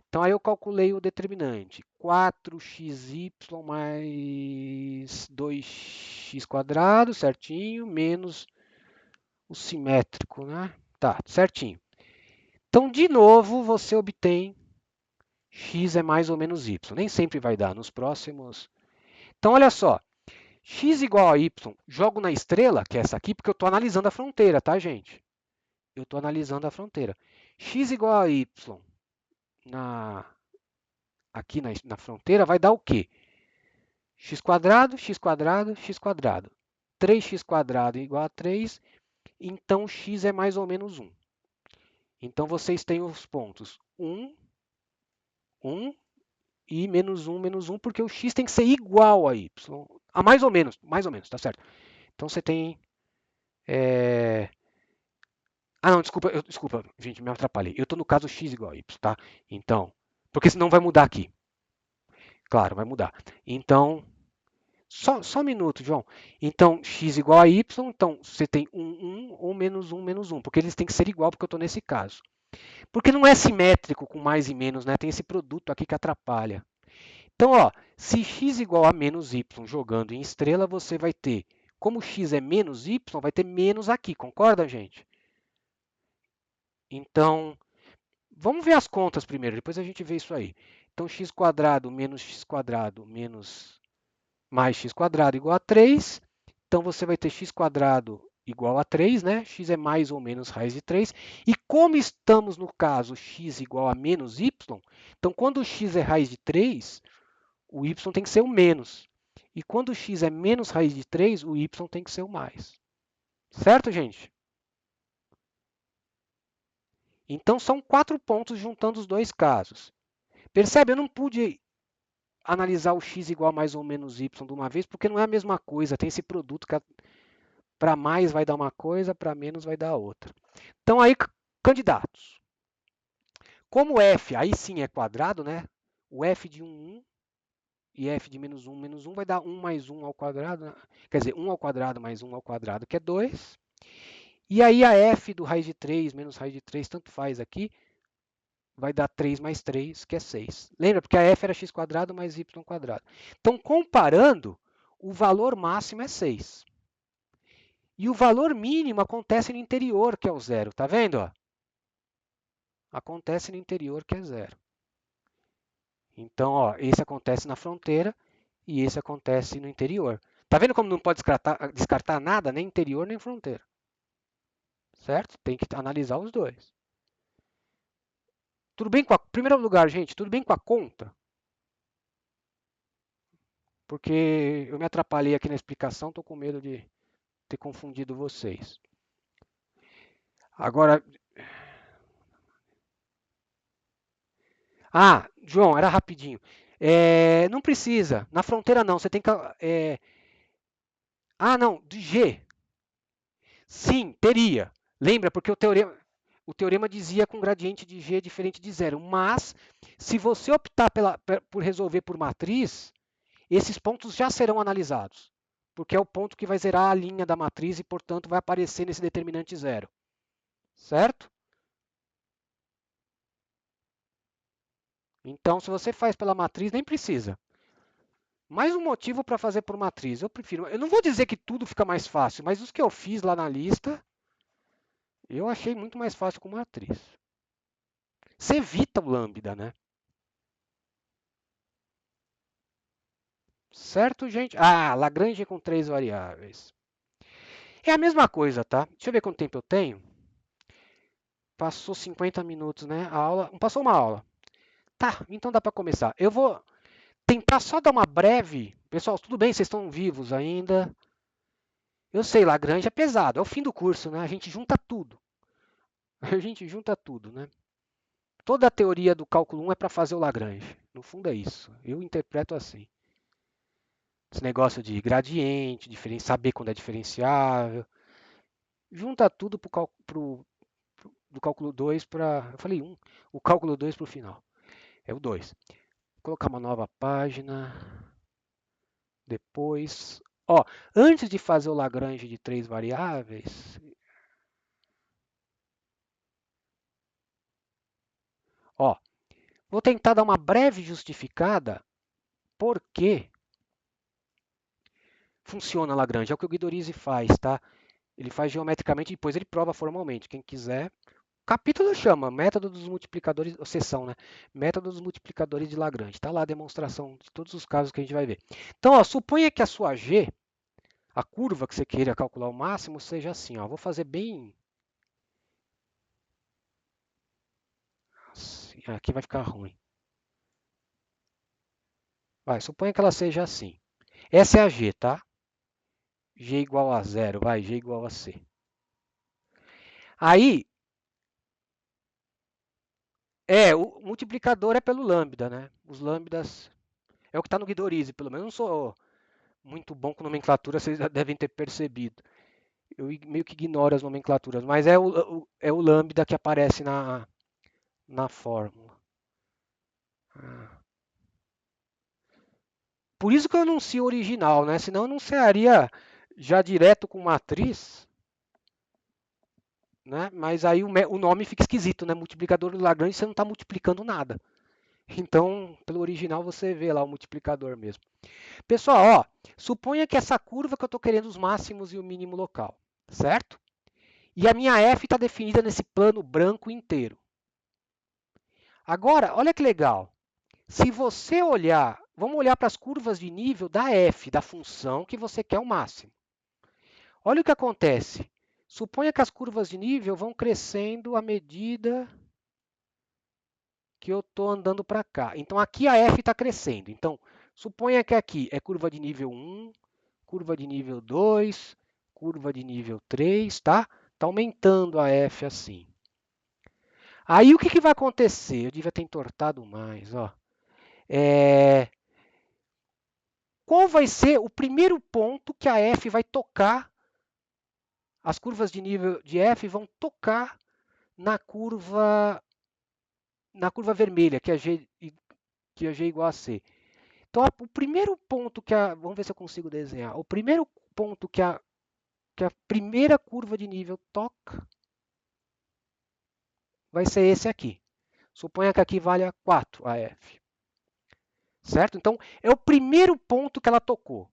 Então, aí eu calculei o determinante. 4xy mais 2x quadrado, certinho, menos o simétrico, né? Tá, certinho. Então, de novo, você obtém x é mais ou menos y. Nem sempre vai dar nos próximos. Então, olha só. X igual a y, jogo na estrela, que é essa aqui, porque eu estou analisando a fronteira, tá, gente? Eu estou analisando a fronteira. X igual a y aqui na fronteira vai dar o quê? X quadrado, x quadrado, x quadrado. 3x quadrado igual a 3, então x é mais ou menos 1. Então vocês têm os pontos 1, 1 e menos 1, porque o x tem que ser igual a y. Mais ou menos, tá certo. Então você tem... Ah, não, desculpa, gente, me atrapalhei. Eu estou no caso x igual a y, tá? Então, porque senão vai mudar aqui. Claro, vai mudar. Então, só um minuto, João. Então, x igual a y, então você tem 1 ou menos 1, porque eles têm que ser igual, porque eu estou nesse caso. Porque não é simétrico com mais e menos, né? Tem esse produto aqui que atrapalha. Então, ó, se x igual a menos y jogando em estrela, você vai ter como x é menos y, vai ter menos aqui, concorda, gente? Então, vamos ver as contas primeiro, depois a gente vê isso aí. Então, x² menos x² menos mais x² igual a 3. Então, você vai ter x² igual a 3, né? X é mais ou menos raiz de 3. E como estamos no caso x igual a menos y, então quando o x é raiz de 3, o y tem que ser o menos. E quando o x é menos raiz de 3, o y tem que ser o mais. Certo, gente? Então, são 4 pontos juntando os dois casos. Percebe? Eu não pude analisar o x igual a mais ou menos y de uma vez, porque não é a mesma coisa. Tem esse produto que para mais vai dar uma coisa, para menos vai dar outra. Então, aí, candidatos. Como f, aí sim é quadrado, né? O f de 1, 1, e f de menos 1 vai dar 1 mais 1 ao quadrado, né? Quer dizer, 1 ao quadrado mais 1 ao quadrado, que é 2. E aí a f do raiz de 3 menos raiz de 3, tanto faz aqui, vai dar 3 mais 3, que é 6. Lembra? Porque a f era x² mais y². Então, comparando, o valor máximo é 6. E o valor mínimo acontece no interior, que é o zero. Tá vendo? Acontece no interior, que é zero. Então, esse acontece na fronteira e esse acontece no interior. Tá vendo como não pode descartar nada, nem interior nem fronteira? Certo? Tem que analisar os dois. Tudo bem com a... Primeiro lugar, gente, tudo bem com a conta? Porque eu me atrapalhei aqui na explicação, estou com medo de ter confundido vocês. Agora... João, era rapidinho. Não precisa. Na fronteira não. Você tem que... não. De G. Sim, teria. Lembra? Porque o teorema dizia com gradiente de G diferente de zero. Mas, se você optar por resolver por matriz, esses pontos já serão analisados. Porque é o ponto que vai zerar a linha da matriz e, portanto, vai aparecer nesse determinante zero. Certo? Então, se você faz pela matriz, nem precisa. Mais um motivo para fazer por matriz. Eu prefiro. Eu não vou dizer que tudo fica mais fácil, mas os que eu fiz lá na lista, eu achei muito mais fácil com matriz. Você evita o lambda, né? Certo, gente? Lagrange com 3 variáveis. É a mesma coisa, tá? Deixa eu ver quanto tempo eu tenho. Passou 50 minutos, né? A aula. Não passou uma aula. Tá, então dá para começar. Eu vou tentar só dar uma breve. Pessoal, tudo bem? Vocês estão vivos ainda? Eu sei, Lagrange é pesado. É o fim do curso, né? A gente junta tudo. A gente junta tudo, né? Toda a teoria do cálculo 1 é para fazer o Lagrange. No fundo é isso. Eu interpreto assim. Esse negócio de gradiente, saber quando é diferenciável. Junta tudo do cálculo 2 para. Eu falei 1. O cálculo 2 para o final. É o 2. Vou colocar uma nova página. Depois. Antes de fazer o Lagrange de 3 variáveis. Vou tentar dar uma breve justificada por que funciona Lagrange. É o que o Guidorizi faz, tá? Ele faz geometricamente e depois ele prova formalmente. Quem quiser. O capítulo chama Método dos Multiplicadores, ou seção, né? Método dos Multiplicadores de Lagrange. Está lá a demonstração de todos os casos que a gente vai ver. Então, suponha que a sua G, a curva que você queira calcular o máximo, seja assim. Vou fazer bem. Aqui vai ficar ruim. Suponha que ela seja assim. Essa é a G, tá? G igual a zero, G igual a C. Aí, o multiplicador é pelo lambda, né? Os lambdas é o que está no Guidorizi, pelo menos. Eu não sou muito bom com nomenclatura, vocês já devem ter percebido. Eu meio que ignoro as nomenclaturas, mas é o lambda que aparece na fórmula. Por isso que eu anuncio original, né? Senão eu anunciaria já direto com matriz, né? Mas aí o nome fica esquisito, né? Multiplicador de Lagrange, você não está multiplicando nada. Então, pelo original, você vê lá o multiplicador mesmo. Pessoal, ó, suponha que essa curva que eu estou querendo os máximos e o mínimo local, certo? E a minha f está definida nesse plano branco inteiro. Agora, olha que legal. Se você olhar, vamos olhar para as curvas de nível da f, da função que você quer o máximo. Olha o que acontece. Suponha que as curvas de nível vão crescendo à medida que eu estou andando para cá. Então, aqui a f está crescendo. Então, suponha que aqui é curva de nível 1, curva de nível 2, curva de nível 3, tá? Está aumentando a f assim. Aí, o que, que vai acontecer? Eu devia ter entortado mais, ó. Qual vai ser o primeiro ponto que a f vai tocar? As curvas de nível de f vão tocar na curva vermelha, que é g igual a c. Então, o primeiro ponto vamos ver se eu consigo desenhar. O primeiro ponto que a primeira curva de nível toca vai ser esse aqui. Suponha que aqui valha 4 a f. Certo? Então, é o primeiro ponto que ela tocou.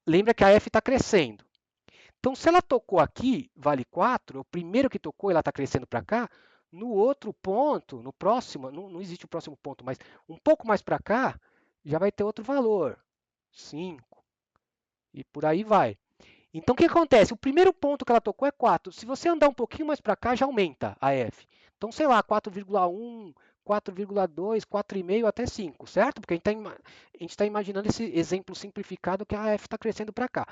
Lembra que a f está crescendo. Então, se ela tocou aqui, vale 4, o primeiro que tocou, ela está crescendo para cá, no outro ponto, no próximo, não existe o próximo ponto, mas um pouco mais para cá, já vai ter outro valor, 5, e por aí vai. Então, o que acontece? O primeiro ponto que ela tocou é 4. Se você andar um pouquinho mais para cá, já aumenta a f. Então, sei lá, 4,1, 4,2, 4,5 até 5, certo? Porque a gente está imaginando esse exemplo simplificado que a f está crescendo para cá.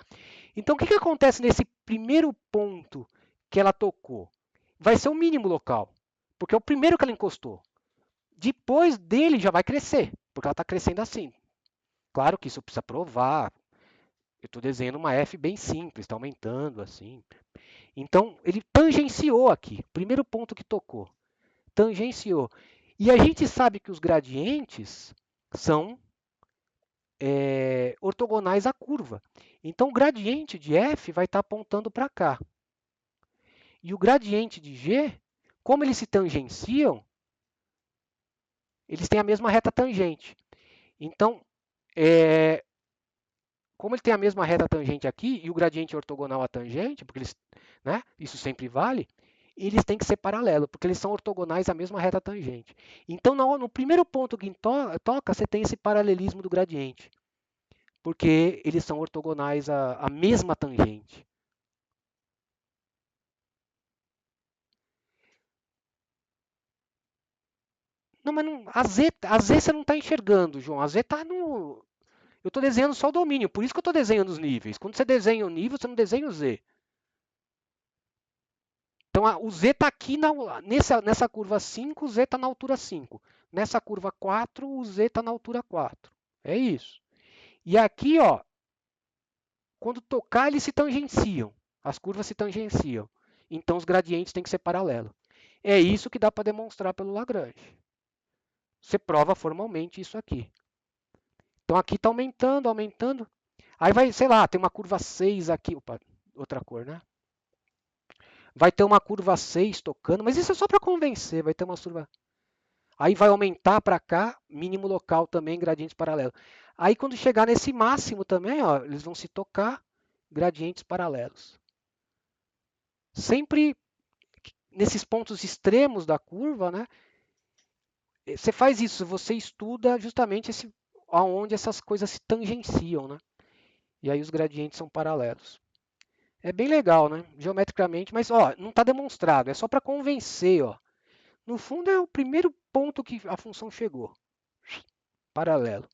Então, o que acontece nesse primeiro ponto que ela tocou? Vai ser o mínimo local, porque é o primeiro que ela encostou. Depois dele já vai crescer, porque ela está crescendo assim. Claro que isso precisa provar. Eu estou desenhando uma f bem simples, está aumentando assim. Então, ele tangenciou aqui, primeiro ponto que tocou. Tangenciou. E a gente sabe que os gradientes são ortogonais à curva. Então, o gradiente de f vai estar apontando para cá. E o gradiente de g, como eles se tangenciam, eles têm a mesma reta tangente. Então, como ele tem a mesma reta tangente aqui e o gradiente é ortogonal à tangente, porque isso sempre vale, eles têm que ser paralelos, porque eles são ortogonais à mesma reta tangente. Então, no primeiro ponto que toca, você tem esse paralelismo do gradiente, porque eles são ortogonais à mesma tangente. Não, mas a Z você não está enxergando, João. A Z está no. Eu estou desenhando só o domínio, por isso que eu estou desenhando os níveis. Quando você desenha o nível, você não desenha o Z. Então, o Z está aqui nessa curva 5, o Z está na altura 5. Nessa curva 4, o Z está na altura 4. É isso. E aqui, ó, quando tocar, eles se tangenciam. As curvas se tangenciam. Então, os gradientes têm que ser paralelos. É isso que dá para demonstrar pelo Lagrange. Você prova formalmente isso aqui. Então, aqui está aumentando, aumentando. Aí vai, sei lá, tem uma curva 6 aqui. Opa, outra cor, né? Vai ter uma curva 6 tocando, mas isso é só para convencer. Vai ter uma curva. Aí vai aumentar para cá, mínimo local também, gradientes paralelos. Aí quando chegar nesse máximo também, ó, eles vão se tocar, gradientes paralelos. Sempre nesses pontos extremos da curva, né? Você faz isso, você estuda justamente aonde essas coisas se tangenciam, né? E aí os gradientes são paralelos. É bem legal, né? Geometricamente, mas ó, não está demonstrado, é só para convencer, ó. No fundo é o primeiro ponto que a função chegou, paralelo.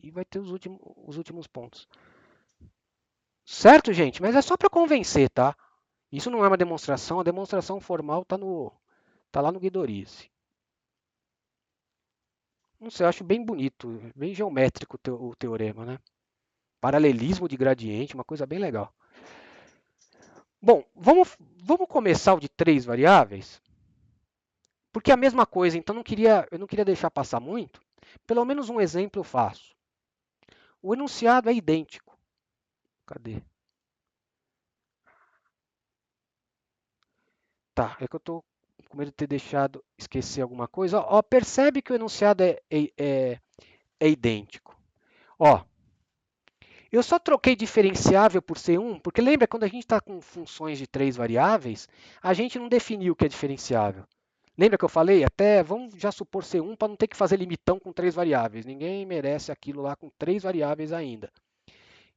E vai ter os últimos pontos. Certo, gente? Mas é só para convencer, tá? Isso não é uma demonstração, a demonstração formal tá lá no Guidorize. Não sei, eu acho bem bonito, bem geométrico o teorema, né? Paralelismo de gradiente, uma coisa bem legal. Bom, vamos começar o de três variáveis? Porque é a mesma coisa, então eu não queria deixar passar muito. Pelo menos um exemplo eu faço. O enunciado é idêntico. Cadê? Tá, é que eu estou com medo de ter deixado esquecer alguma coisa. Ó, percebe que o enunciado é idêntico. Ó, eu só troquei diferenciável por C1, porque lembra quando a gente está com funções de 3 variáveis, a gente não definiu o que é diferenciável. Lembra que eu falei? Até vamos já supor C1 para não ter que fazer limitão com 3 variáveis. Ninguém merece aquilo lá com 3 variáveis ainda.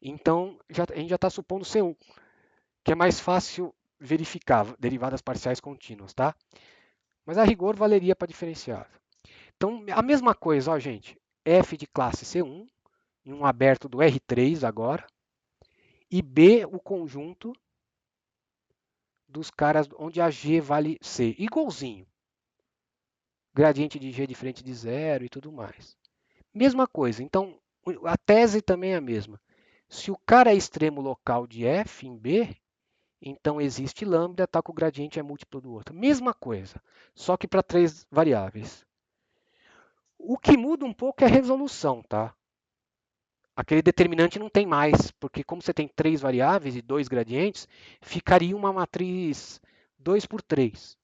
Então, a gente já está supondo C1, que é mais fácil verificar derivadas parciais contínuas, tá? Mas a rigor valeria para diferenciável. Então, a mesma coisa, ó, gente. F de classe C1, em um aberto do R3 agora, e B, o conjunto dos caras onde a G vale C. Igualzinho. Gradiente de G diferente de zero e tudo mais. Mesma coisa. Então, a tese também é a mesma. Se o cara é extremo local de F em B, então existe lambda, tá, que o gradiente é múltiplo do outro. Mesma coisa, só que para 3 variáveis. O que muda um pouco é a resolução, tá? Aquele determinante não tem mais, porque como você tem 3 variáveis e 2 gradientes, ficaria uma matriz 2 por 3,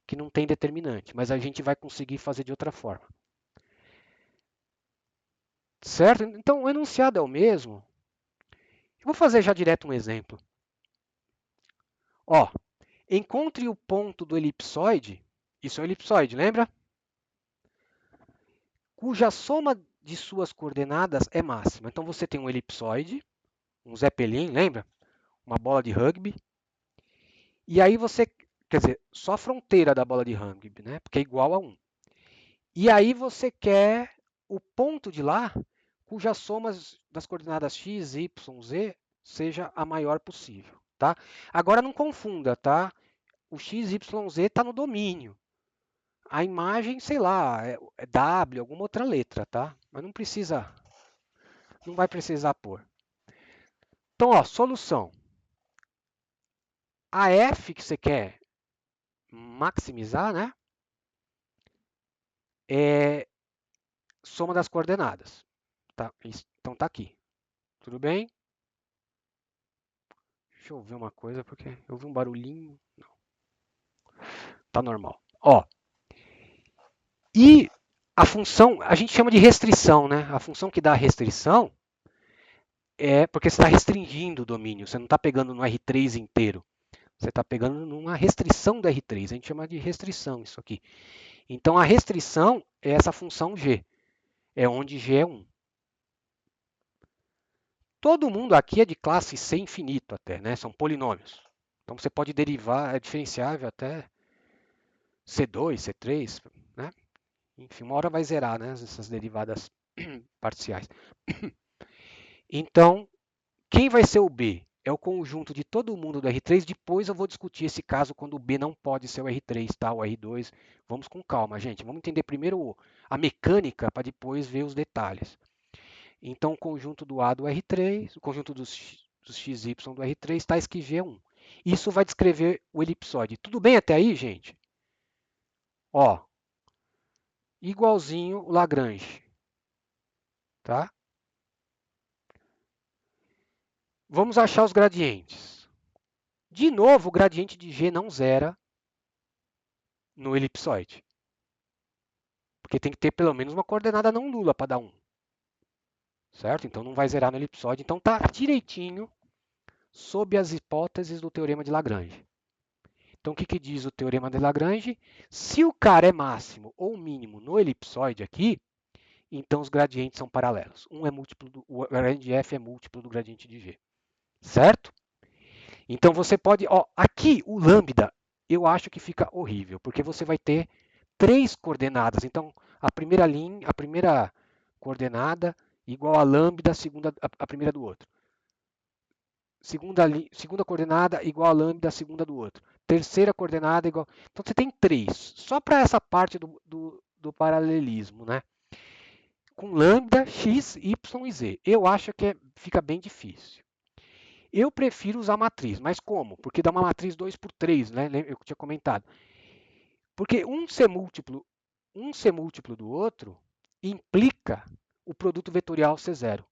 que não tem determinante, mas a gente vai conseguir fazer de outra forma. Certo? Então o enunciado é o mesmo. Eu vou fazer já direto um exemplo. Ó, encontre o ponto do elipsoide, isso é um elipsoide, lembra? Cuja soma de suas coordenadas é máxima. Então você tem um elipsoide, um Zeppelin, lembra? Uma bola de rugby. E aí você, quer dizer, só a fronteira da bola de rugby, né? Porque é igual a 1. E aí você quer o ponto de lá cuja soma das coordenadas x, y, z seja a maior possível, tá? Agora não confunda, tá? O x, y, z está no domínio. A imagem, sei lá, é W, alguma outra letra, tá? Mas não vai precisar pôr. Então, ó, solução. A f que você quer maximizar, né? É soma das coordenadas. Tá? Então tá aqui. Tudo bem? Deixa eu ver uma coisa, porque eu vi um barulhinho. Não. Tá normal. Ó. E a função, a gente chama de restrição, né? A função que dá a restrição é porque você está restringindo o domínio. Você não está pegando no R3 inteiro. Você está pegando numa restrição do R3. A gente chama de restrição isso aqui. Então a restrição é essa função G. É onde G é 1. Todo mundo aqui é de classe C infinito até, né? São polinômios. Então você pode derivar, é diferenciável até C2, C3, né? Enfim, uma hora vai zerar, né? Essas derivadas parciais. Então, quem vai ser o B? É o conjunto de todo mundo do R3. Depois eu vou discutir esse caso quando o B não pode ser o R3, tá? O R2. Vamos com calma, gente. Vamos entender primeiro a mecânica para depois ver os detalhes. Então, o conjunto do A do R3, o conjunto dos XY do R3, tais que G é 1. Isso vai descrever o elipsoide. Tudo bem até aí, gente? Ó, igualzinho o Lagrange, tá? Vamos achar os gradientes. De novo, o gradiente de G não zera no elipsoide. Porque tem que ter pelo menos uma coordenada não nula para dar 1. Certo? Então não vai zerar no elipsoide. Então tá direitinho sob as hipóteses do teorema de Lagrange. Então o que diz o teorema de Lagrange? Se o cara é máximo ou mínimo no elipsoide aqui, então os gradientes são paralelos. Um é múltiplo o gradiente de f é múltiplo do gradiente de g. Certo? Então você pode, ó, aqui o lambda eu acho que fica horrível, porque você vai ter 3 coordenadas. Então a primeira linha, a primeira coordenada igual a lambda, a primeira do outro. Segunda coordenada igual a lambda, a segunda do outro. Terceira coordenada igual. Então você tem 3. Só para essa parte do paralelismo, né? Com lambda, x, y e z. Eu acho que fica bem difícil. Eu prefiro usar matriz, mas como? Porque dá uma matriz 2 por 3, né? Eu tinha comentado. Porque um ser múltiplo do outro implica o produto vetorial ser zero.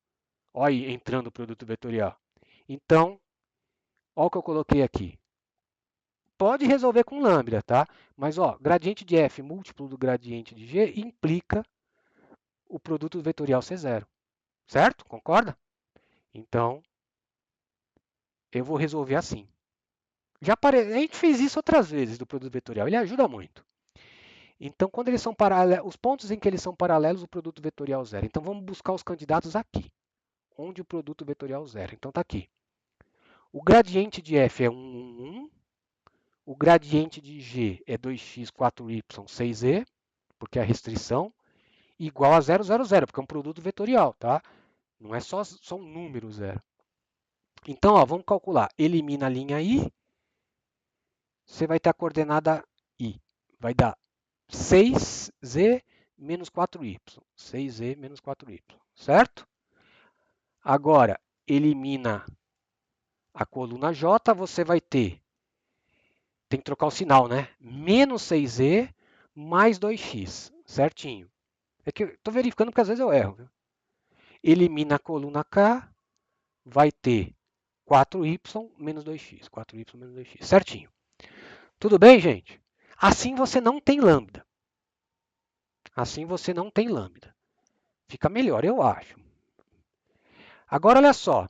Olha aí entrando o produto vetorial. Então, olha o que eu coloquei aqui. pode resolver com lambda, tá? Mas, ó, gradiente de f múltiplo do gradiente de g implica o produto vetorial ser zero, certo? Concorda? Então, eu vou resolver assim. A gente fez isso outras vezes do produto vetorial, ele ajuda muito. Então, quando eles são paralelos, os pontos em que eles são paralelos, o produto vetorial zero. Então, vamos buscar os candidatos aqui, onde o produto vetorial zero. Então, está aqui. O gradiente de f é 1, 1, 1. O gradiente de g é 2x, 4y, 6e, porque é a restrição, igual a 0, 0, 0, porque é um produto vetorial, tá? Não é só um número zero. Então, ó, vamos calcular. Elimina a linha i, você vai ter a coordenada i. Vai dar 6z menos 4y. 6z menos 4y, certo? Agora, elimina a coluna j, você vai ter, tem que trocar o sinal, né? Menos 6z mais 2x, certinho. É que eu estou verificando porque às vezes eu erro. Viu? Elimina a coluna k, vai ter 4y menos 2x. 4y menos 2x, certinho. Tudo bem, gente? Assim você não tem lambda. Assim você não tem lambda. Fica melhor, eu acho. Agora, olha só.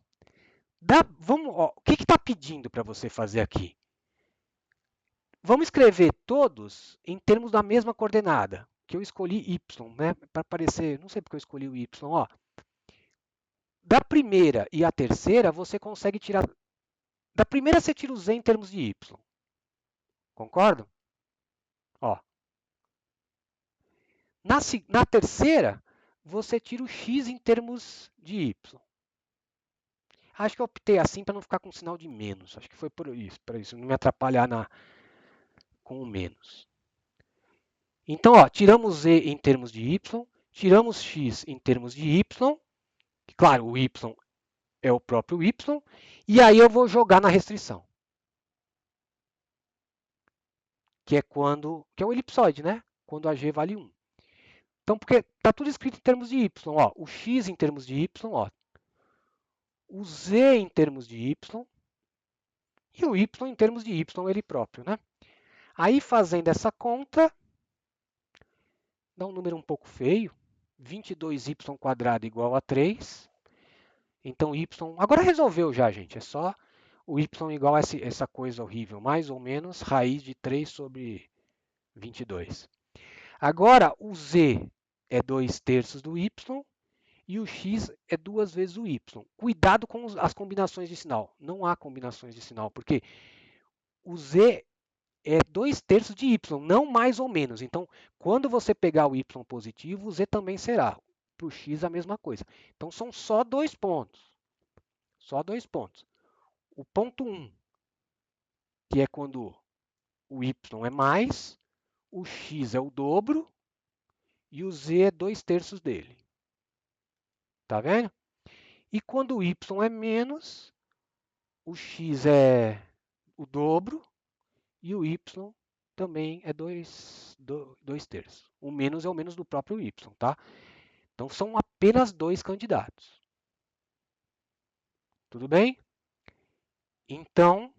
O que está pedindo para você fazer aqui? Vamos escrever todos em termos da mesma coordenada, que eu escolhi y, né? Para parecer, não sei porque eu escolhi o y. Ó. Da primeira e a terceira, você consegue tirar. Da primeira, você tira o z em termos de y. Concordo? Ó. Na terceira, você tira o x em termos de y. Acho que eu optei assim para não ficar com sinal de menos. Acho que foi por isso, para isso não me atrapalhar com o menos. Então, ó, tiramos z em termos de y, tiramos x em termos de y. Claro, o y é o próprio y. E aí eu vou jogar na restrição. Que é o elipsoide, né? Quando a g vale 1. Então, porque está tudo escrito em termos de y. Ó, o x em termos de y, ó, o z em termos de y e o y em termos de y ele próprio. Né? Aí, fazendo essa conta, dá um número um pouco feio. 22y² igual a 3. Então, y... Agora resolveu já, gente. É só o y igual a essa coisa horrível. Mais ou menos raiz de 3 sobre 22. Agora, o z é 2/3 do y e o x é 2 vezes o y. Cuidado com as combinações de sinal. Não há combinações de sinal, porque o z é 2/3 de y, não mais ou menos. Então, quando você pegar o y positivo, o z também será. Para o x, a mesma coisa. Então, são só 2 pontos. Só 2 pontos. O ponto 1, que é quando o y é mais, o x é o dobro e o z é 2/3 dele. Tá vendo? E quando o y é menos, o x é o dobro e o y também é 2/3. O menos é o menos do próprio y, tá? Então são apenas 2 candidatos. Tudo bem? Então,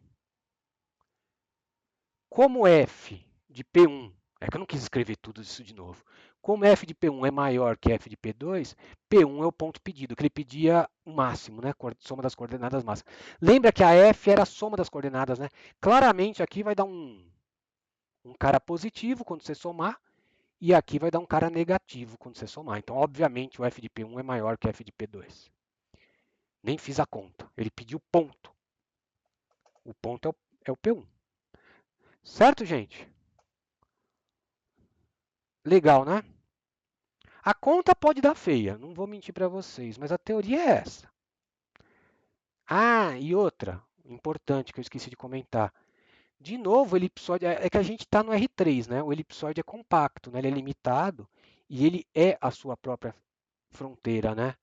como f de P1, é que eu não quis escrever tudo isso de novo. Como f de P1 é maior que f de P2, P1 é o ponto pedido, que ele pedia o máximo, né? Soma das coordenadas máximas. Lembra que a f era a soma das coordenadas, né? Claramente aqui vai dar um cara positivo quando você somar, e aqui vai dar um cara negativo quando você somar. Então, obviamente, o f de P1 é maior que f de P2. Nem fiz a conta. Ele pediu ponto. O ponto é o P1. Certo, gente? Legal, né? A conta pode dar feia, não vou mentir para vocês, mas a teoria é essa. Ah, e outra, importante que eu esqueci de comentar. De novo, o elipsoide é que a gente está no R3, né? O elipsoide é compacto, né? Ele é limitado e ele é a sua própria fronteira, né?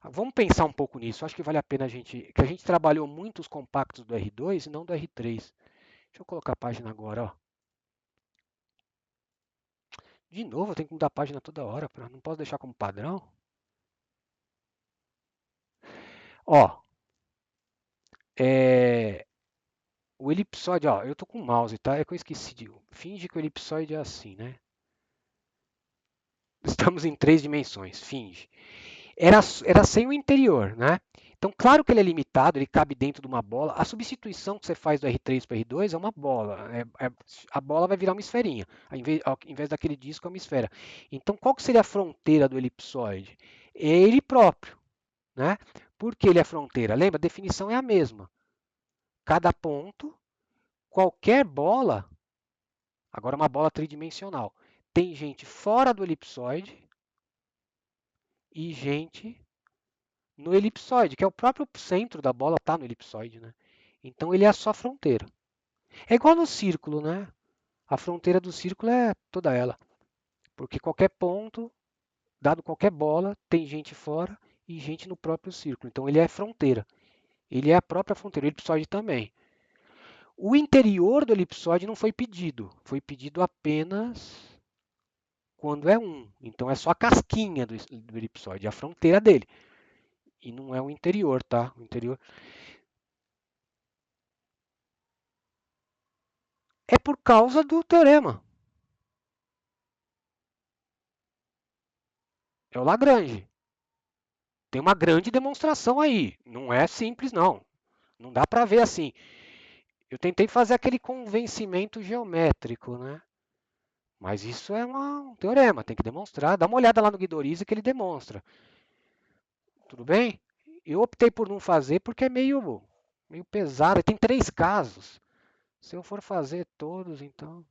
Vamos pensar um pouco nisso. Acho que vale a pena que a gente trabalhou muito os compactos do R2 e não do R3. Deixa eu colocar a página agora, ó. De novo, eu tenho que mudar a página toda hora, não posso deixar como padrão. Ó, O elipsoide, ó, eu tô com o mouse, tá? É que eu esqueci de. Finge que o elipsoide é assim, né? Estamos em três dimensões, finge. Era sem o interior, né? Então, claro que ele é limitado, ele cabe dentro de uma bola. A substituição que você faz do R3 para o R2 é uma bola. A bola vai virar uma esferinha. Ao invés daquele disco, é uma esfera. Então, qual que seria a fronteira do elipsoide? É ele próprio, né? Por que ele é fronteira? Lembra? A definição é a mesma. Cada ponto, qualquer bola, agora uma bola tridimensional, tem gente fora do elipsoide e gente no elipsoide, que é o próprio centro da bola está no elipsoide, né? Então ele é a sua fronteira. É igual no círculo, né? A fronteira do círculo é toda ela, porque qualquer ponto, dado qualquer bola, tem gente fora e gente no próprio círculo. Então ele é fronteira. Ele é a própria fronteira. O elipsoide também. O interior do elipsoide não foi pedido apenas quando é um. Então é só a casquinha do elipsoide, é a fronteira dele. E não é o interior, tá? O interior é por causa do teorema. É o Lagrange. Tem uma grande demonstração aí. Não é simples, não. Não dá para ver assim. Eu tentei fazer aquele convencimento geométrico, né? Mas isso é um teorema, tem que demonstrar. Dá uma olhada lá no Guidorizi que ele demonstra. Tudo bem? Eu optei por não fazer porque é meio pesado. Tem três casos. Se eu for fazer todos, então.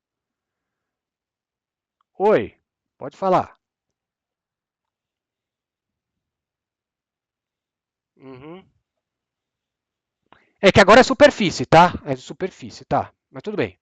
Oi, pode falar. Uhum. É que agora é superfície, tá? É de superfície, tá? Mas tudo bem.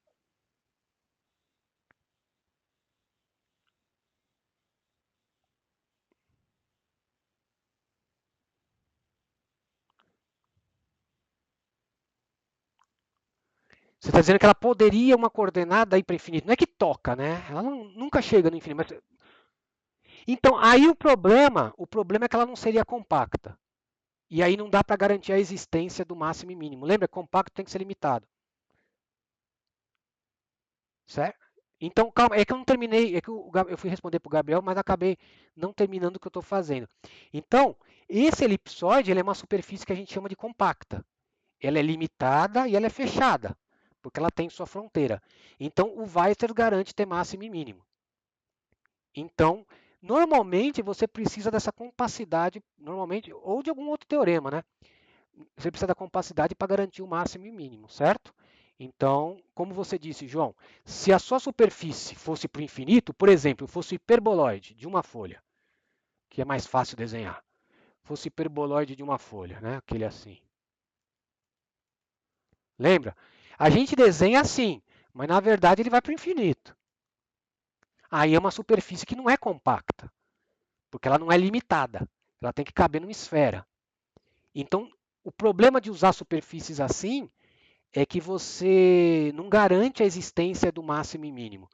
Você está dizendo que ela poderia uma coordenada ir para o infinito. Não é que toca, né? Ela nunca chega no infinito. Então, aí o problema é que ela não seria compacta. E aí não dá para garantir a existência do máximo e mínimo. Lembra? Compacto tem que ser limitado. Certo? Então, calma, é que eu não terminei, é que eu fui responder para o Gabriel, mas acabei não terminando o que eu estou fazendo. Então, esse elipsoide ele é uma superfície que a gente chama de compacta. Ela é limitada e ela é fechada, porque ela tem sua fronteira. Então, o Weierstrass garante ter máximo e mínimo. Então, normalmente você precisa dessa compacidade, normalmente, ou de algum outro teorema, né? Você precisa da compacidade para garantir o máximo e o mínimo, certo? Então, como você disse, João, se a sua superfície fosse para o infinito, por exemplo, fosse hiperboloide de uma folha, que é mais fácil desenhar, fosse hiperboloide de uma folha, né? Aquele assim. Lembra? A gente desenha assim, mas na verdade ele vai para o infinito. Aí é uma superfície que não é compacta, porque ela não é limitada. Ela tem que caber numa esfera. Então, o problema de usar superfícies assim é que você não garante a existência do máximo e mínimo.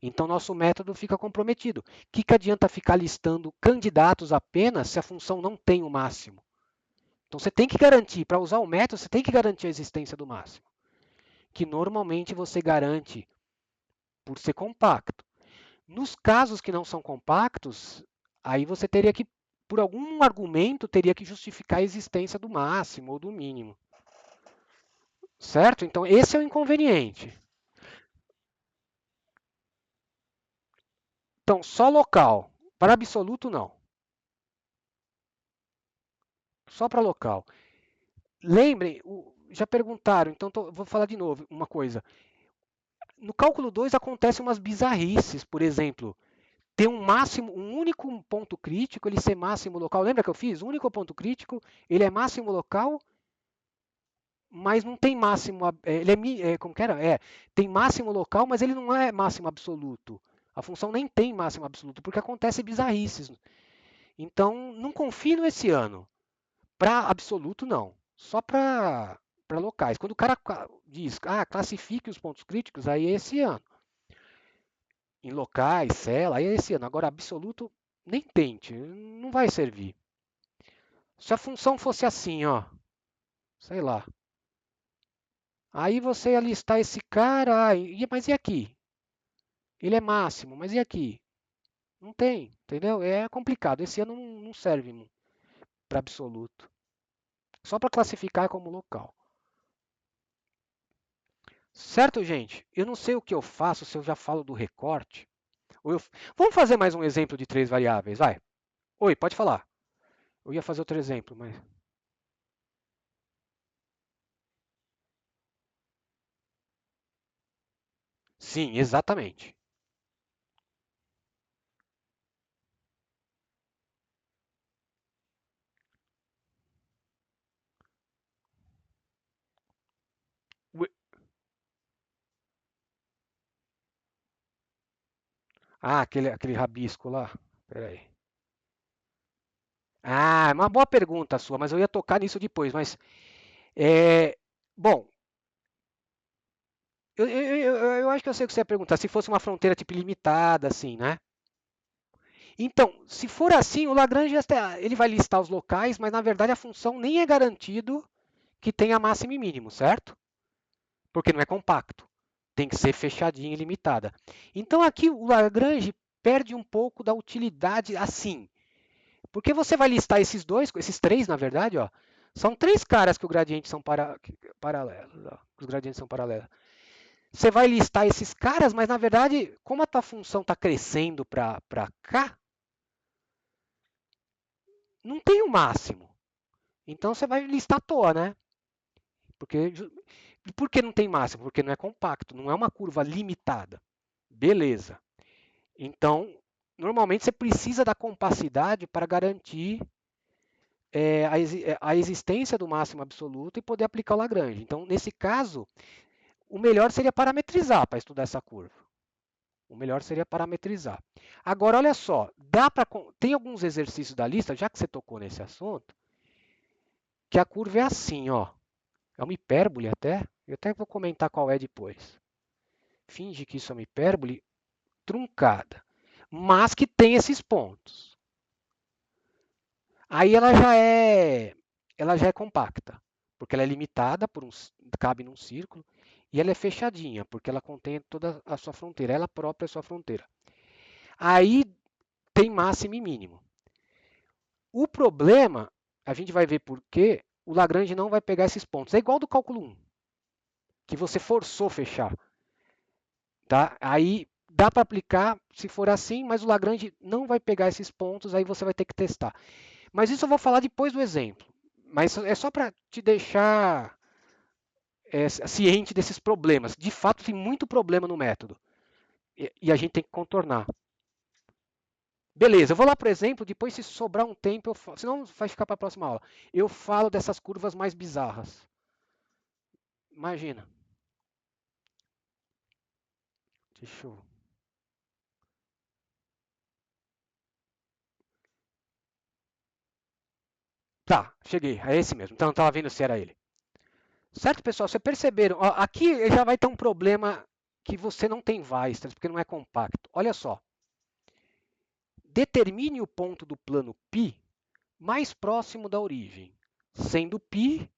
Então, nosso método fica comprometido. O que adianta ficar listando candidatos apenas se a função não tem o máximo? Então, você tem que garantir, para usar o método, você tem que garantir a existência do máximo, que normalmente você garante por ser compacto. Nos casos que não são compactos, aí você teria que, por algum argumento, teria que justificar a existência do máximo ou do mínimo. Certo? Então, esse é o inconveniente. Então, só local. Para absoluto, não. Só para local. Lembrem, já perguntaram, então vou falar de novo uma coisa. No cálculo 2 acontecem umas bizarrices, por exemplo, ter um máximo, um único ponto crítico, ele ser máximo local. Lembra que eu fiz? O único ponto crítico, ele é máximo local, mas não tem máximo. Ele como que era? Tem máximo local, mas ele não é máximo absoluto. A função nem tem máximo absoluto, porque acontece bizarrices. Então, não confie no esse ano. Para absoluto, não. Só para locais. Quando o cara diz, classifique os pontos críticos, aí é esse ano. Em locais, cela, aí é esse ano. Agora, absoluto, nem tente, não vai servir. Se a função fosse assim, ó, sei lá. Aí você ia listar esse cara, mas e aqui? Ele é máximo, mas e aqui? Não tem, entendeu? É complicado. Esse ano não serve para absoluto. Só para classificar como local. Certo, gente? Eu não sei o que eu faço se eu já falo do recorte. Vamos fazer mais um exemplo de três variáveis, vai. Oi, pode falar. Eu ia fazer outro exemplo, mas. Sim, exatamente. Ui- Ah, aquele rabisco lá. Peraí. Ah, é uma boa pergunta sua, mas eu ia tocar nisso depois. Mas, é, bom, eu acho que eu sei o que você ia perguntar. Se fosse uma fronteira tipo limitada, assim, né? Então, se for assim, o Lagrange ele vai listar os locais, mas na verdade a função nem é garantido que tenha máximo e mínimo, certo? Porque não é compacto. Tem que ser fechadinha e limitada. Então aqui o Lagrange perde um pouco da utilidade assim. Porque você vai listar esses dois, esses três, na verdade, ó, são três caras que o gradiente são paralelos. Ó, os gradientes são paralelos. Você vai listar esses caras, mas na verdade, como a tua função está crescendo para cá, não tem o máximo. Então você vai listar à toa, né? Porque, por que não tem máximo? Porque não é compacto, não é uma curva limitada. Beleza. Então, normalmente você precisa da compacidade para garantir a existência do máximo absoluto e poder aplicar o Lagrange. Então, nesse caso, o melhor seria parametrizar para estudar essa curva. O melhor seria parametrizar. Agora, olha só, tem alguns exercícios da lista, já que você tocou nesse assunto, que a curva é assim, ó. É uma hipérbole até. Eu até vou comentar qual é depois. Finge que isso é uma hipérbole truncada, mas que tem esses pontos. Aí ela já é compacta, porque ela é limitada cabe num círculo, e ela é fechadinha, porque ela contém toda a sua fronteira, ela própria é a sua fronteira. Aí tem máximo e mínimo. O problema, a gente vai ver por quê, o Lagrange não vai pegar esses pontos. É igual do cálculo 1, que você forçou fechar. Tá? Aí dá para aplicar se for assim, mas o Lagrange não vai pegar esses pontos, aí você vai ter que testar. Mas isso eu vou falar depois do exemplo. Mas é só para te deixar ciente desses problemas. De fato, tem muito problema no método. E a gente tem que contornar. Beleza, eu vou lá, por exemplo, depois se sobrar um tempo, senão vai ficar para a próxima aula. Eu falo dessas curvas mais bizarras. Imagina. Deixa eu... Tá, cheguei. É esse mesmo. Então, eu estava vendo se era ele. Certo, pessoal? Vocês perceberam? Ó, aqui já vai ter um problema que você não tem Weierstrass, porque não é compacto. Olha só. Determine o ponto do plano π mais próximo da origem, sendo π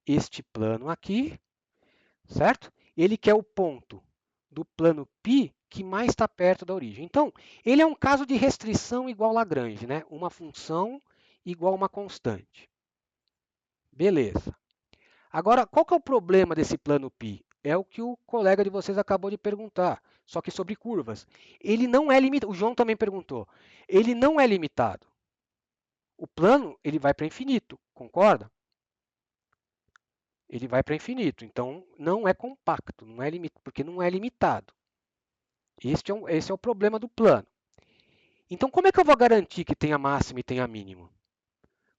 este plano aqui, certo? Ele quer o ponto do plano π que mais está perto da origem. Então, ele é um caso de restrição igual Lagrange, né? Uma função igual uma constante. Beleza. Agora, qual que é o problema desse plano π? É o que o colega de vocês acabou de perguntar, só que sobre curvas. Ele não é limitado. O João também perguntou. Ele não é limitado. O plano ele vai para infinito, concorda? Ele vai para infinito. Então, não é compacto, não é porque não é limitado. Esse é o problema do plano. Então, como é que eu vou garantir que tenha máximo e tenha mínimo?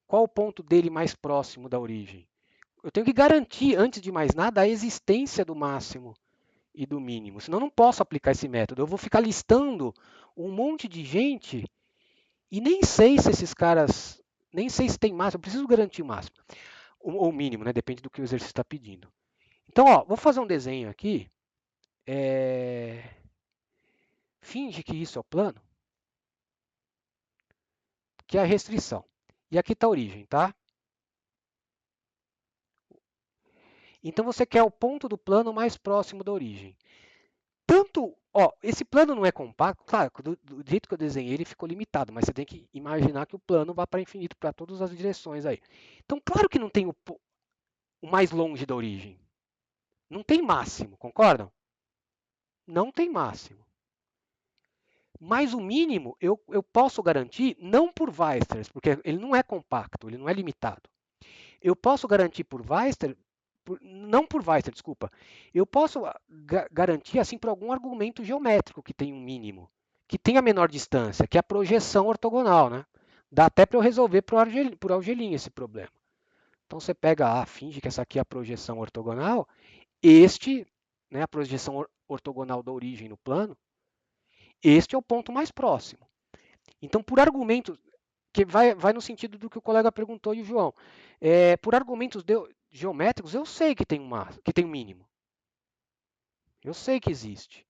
Qual o ponto dele mais próximo da origem? Eu tenho que garantir, antes de mais nada, a existência do máximo e do mínimo. Senão, eu não posso aplicar esse método. Eu vou ficar listando um monte de gente e nem sei se esses caras. Nem sei se tem máximo. Eu preciso garantir o máximo. Ou mínimo, né? Depende do que o exercício está pedindo. Então, ó, vou fazer um desenho aqui. É... Finge que isso é o plano, que é a restrição. E aqui está a origem, tá? Então você quer o ponto do plano mais próximo da origem. Tanto, ó, esse plano não é compacto, claro, do jeito que eu desenhei ele ficou limitado, mas você tem que imaginar que o plano vai para infinito, para todas as direções aí. Então, claro que não tem o mais longe da origem. Não tem máximo, concordam? Não tem máximo. Mas o mínimo eu posso garantir, não por Weierstrass, porque ele não é compacto, ele não é limitado. Eu posso garantir por Weierstrass, não por Weierstrass, desculpa. Eu posso garantir assim por algum argumento geométrico que tem um mínimo, que tem a menor distância, que é a projeção ortogonal, né? Dá até para eu resolver por Algelin esse problema. Então você pega finge que essa aqui é a projeção ortogonal, este, né, a projeção ortogonal da origem no plano, este é o ponto mais próximo. Então, por argumentos, que vai no sentido do que o colega perguntou e o João, por argumentos geométricos, eu sei que tem um mínimo. Eu sei que existe.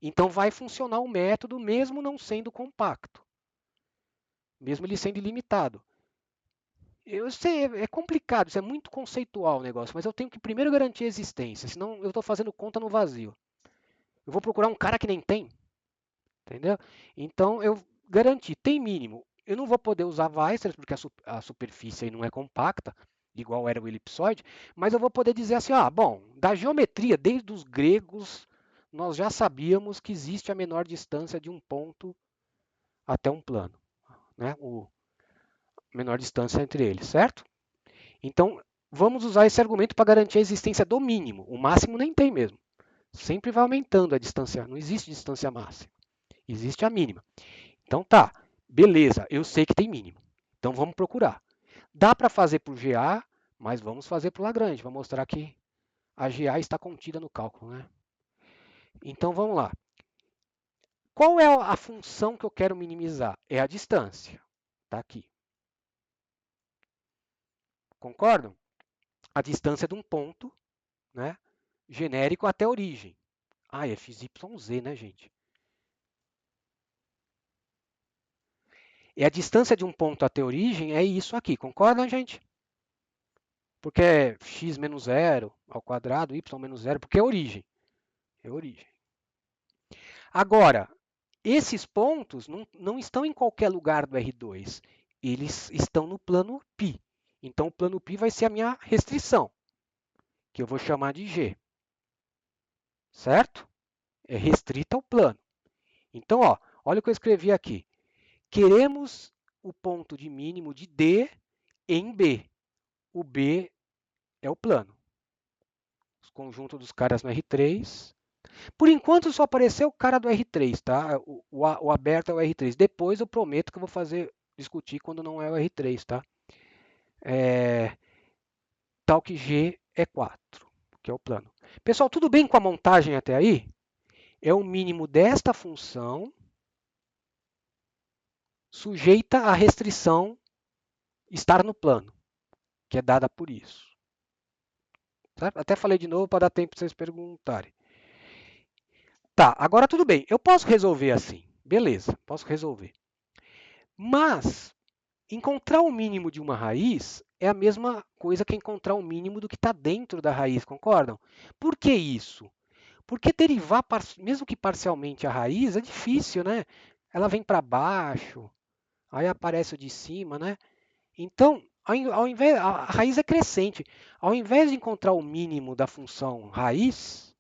Então, vai funcionar o método mesmo não sendo compacto, mesmo ele sendo ilimitado. Eu sei, é complicado, isso é muito conceitual o negócio, mas eu tenho que primeiro garantir a existência, senão eu estou fazendo conta no vazio. Eu vou procurar um cara que nem tem, entendeu? Então eu garanti, tem mínimo. Eu não vou poder usar Weierstrass porque a superfície aí não é compacta, igual era o elipsoide, mas eu vou poder dizer assim, bom, da geometria, desde os gregos, nós já sabíamos que existe a menor distância de um ponto até um plano, né? A menor distância entre eles, certo? Então, vamos usar esse argumento para garantir a existência do mínimo. O máximo nem tem mesmo. Sempre vai aumentando a distância, não existe distância máxima, existe a mínima. Então tá, beleza, eu sei que tem mínimo. Então vamos procurar. Dá para fazer por GA, mas vamos fazer por Lagrange. Vou mostrar que a GA está contida no cálculo, né? Então vamos lá. Qual é a função que eu quero minimizar? É a distância. Está aqui. Concordam? A distância de um ponto, né, genérico até a origem. É XYZ, né, gente? E a distância de um ponto até a origem é isso aqui. Concordam, gente? Porque é x menos zero ao quadrado, y menos zero, porque é origem. É origem. Agora, esses pontos não estão em qualquer lugar do R2. Eles estão no plano π. Então, o plano π vai ser a minha restrição, que eu vou chamar de G. Certo? É restrita ao plano. Então, olha o que eu escrevi aqui. Queremos o ponto de mínimo de D em B. O B é o plano. O conjunto dos caras no R3. Por enquanto só apareceu o cara do R3, tá? O aberto é o R3. Depois eu prometo que eu vou discutir quando não é o R3, tá? Tal que G é 4, que é o plano. Pessoal, tudo bem com a montagem até aí? É o mínimo desta função sujeita à restrição estar no plano, que é dada por isso. Tá? Até falei de novo para dar tempo para vocês perguntarem. Tá, agora tudo bem. Eu posso resolver assim. Beleza, posso resolver. Mas encontrar o mínimo de uma raiz é a mesma coisa que encontrar o mínimo do que está dentro da raiz, concordam? Por que isso? Porque derivar, mesmo que parcialmente a raiz, é difícil, né? Ela vem para baixo, aí aparece o de cima, né? Então, ao invés, a raiz é crescente. Ao invés de encontrar o mínimo da função raiz,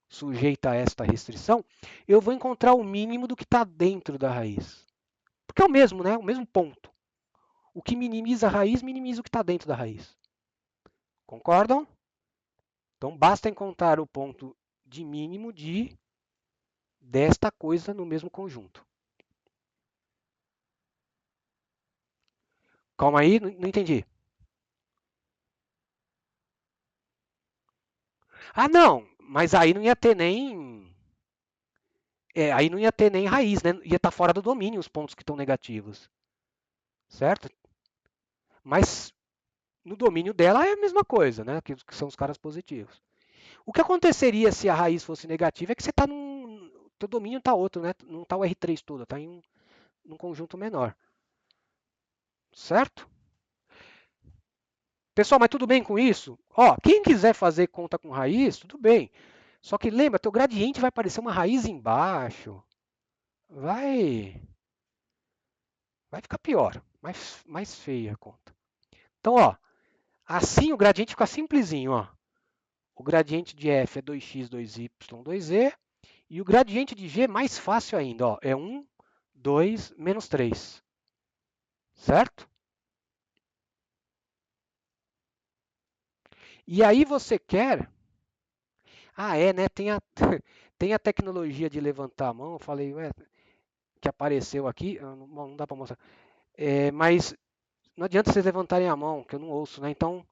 sujeita a esta restrição, eu vou encontrar o mínimo do que está dentro da raiz. Porque é o mesmo, né? O mesmo ponto. O que minimiza a raiz, minimiza o que está dentro da raiz. Concordam? Então, basta encontrar o ponto de mínimo desta coisa no mesmo conjunto. Calma aí, não entendi. Não, mas aí não ia ter nem. Aí não ia ter nem raiz, né? Ia estar fora do domínio os pontos que estão negativos. Certo? Mas no domínio dela é a mesma coisa, né? Que são os caras positivos. O que aconteceria se a raiz fosse negativa é que você está num. Teu domínio está outro, né? Não está o R3 todo, está num conjunto menor. Certo? Pessoal, mas tudo bem com isso? Ó, quem quiser fazer conta com raiz, tudo bem. Só que lembra, teu gradiente vai aparecer uma raiz embaixo. Vai, vai ficar pior, mais feia a conta. Então, ó, assim o gradiente fica simplesinho, ó. O gradiente de f é 2x, 2y, 2z. E o gradiente de g é mais fácil ainda, ó, é 1, 2, menos 3. Certo? E aí você quer. Ah, é, né? Tem a, tem a tecnologia de levantar a mão. Eu falei, ué, que apareceu aqui. Não dá para mostrar. É, mas não adianta vocês levantarem a mão, que eu não ouço, né? Então,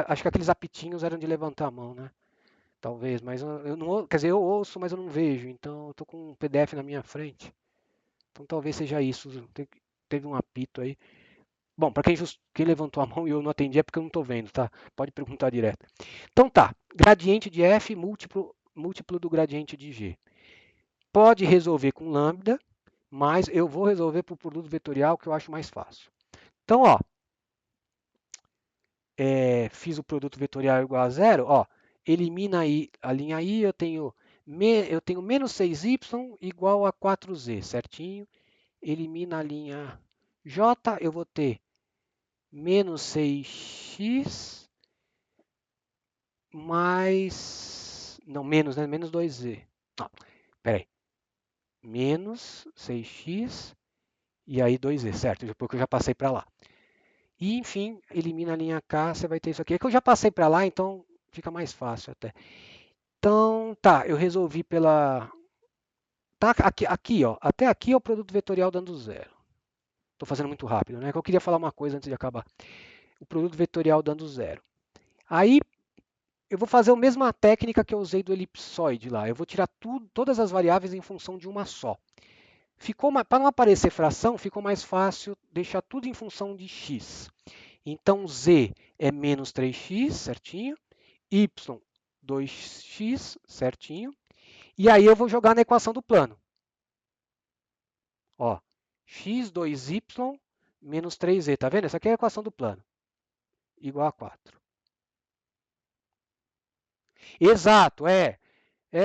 acho que aqueles apitinhos eram de levantar a mão, né? Talvez, mas eu não, quer dizer, eu ouço, mas eu não vejo. Então, eu tô com um PDF na minha frente. Então, talvez seja isso. Teve um apito aí. Bom, para quem levantou a mão e eu não atendi é porque eu não estou vendo, tá? Pode perguntar direto. Então tá, gradiente de f múltiplo do gradiente de g. Pode resolver com lambda, mas eu vou resolver por produto vetorial que eu acho mais fácil. Então, ó, fiz o produto vetorial igual a zero, ó, elimina aí a linha i, eu tenho menos 6y igual a 4z, certinho? Elimina a linha j, eu vou ter menos 6x mais. Não, menos, né? Menos 2z. Não, peraí. Menos 6x e aí 2z, certo? Porque eu já passei para lá. E, enfim, elimina a linha K, você vai ter isso aqui. É que eu já passei para lá, então fica mais fácil até. Então, tá, eu resolvi pela. Tá aqui, ó. Até aqui é o produto vetorial dando zero. Estou fazendo muito rápido, né? Eu queria falar uma coisa antes de acabar. O produto vetorial dando zero. Aí eu vou fazer a mesma técnica que eu usei do elipsoide lá. Eu vou tirar todas as variáveis em função de uma só. Para não aparecer fração, ficou mais fácil deixar tudo em função de x. Então, z é menos 3x, certinho. Y, 2x, certinho. E aí eu vou jogar na equação do plano. Ó, x, 2y, menos 3z. Tá vendo? Essa aqui é a equação do plano. Igual a 4. Exato, é.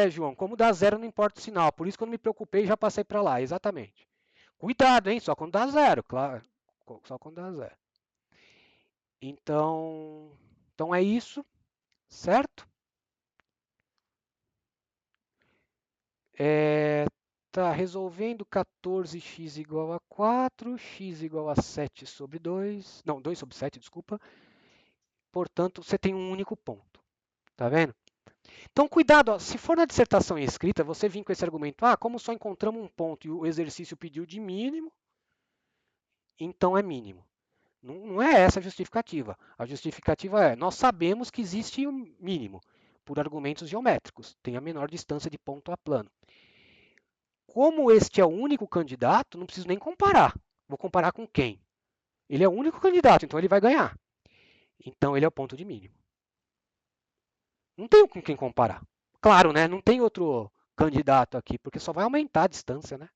João, como dá zero não importa o sinal. Por isso que eu não me preocupei e já passei para lá, exatamente. Cuidado, hein? Só quando dá zero, claro. Só quando dá zero. Então é isso, certo? É, tá resolvendo 14x igual a 4, x igual a 7 sobre 2. Não, 2 sobre 7, desculpa. Portanto, você tem um único ponto. Tá vendo? Então, cuidado, ó, se for na dissertação em escrita, você vir com esse argumento, como só encontramos um ponto e o exercício pediu de mínimo, então é mínimo. Não é essa a justificativa. A justificativa é: nós sabemos que existe um mínimo por argumentos geométricos, tem a menor distância de ponto a plano. Como este é o único candidato, não preciso nem comparar. Vou comparar com quem? Ele é o único candidato, então ele vai ganhar. Então ele é o ponto de mínimo. Não tenho com quem comparar. Claro, né? Não tem outro candidato aqui, porque só vai aumentar a distância, né?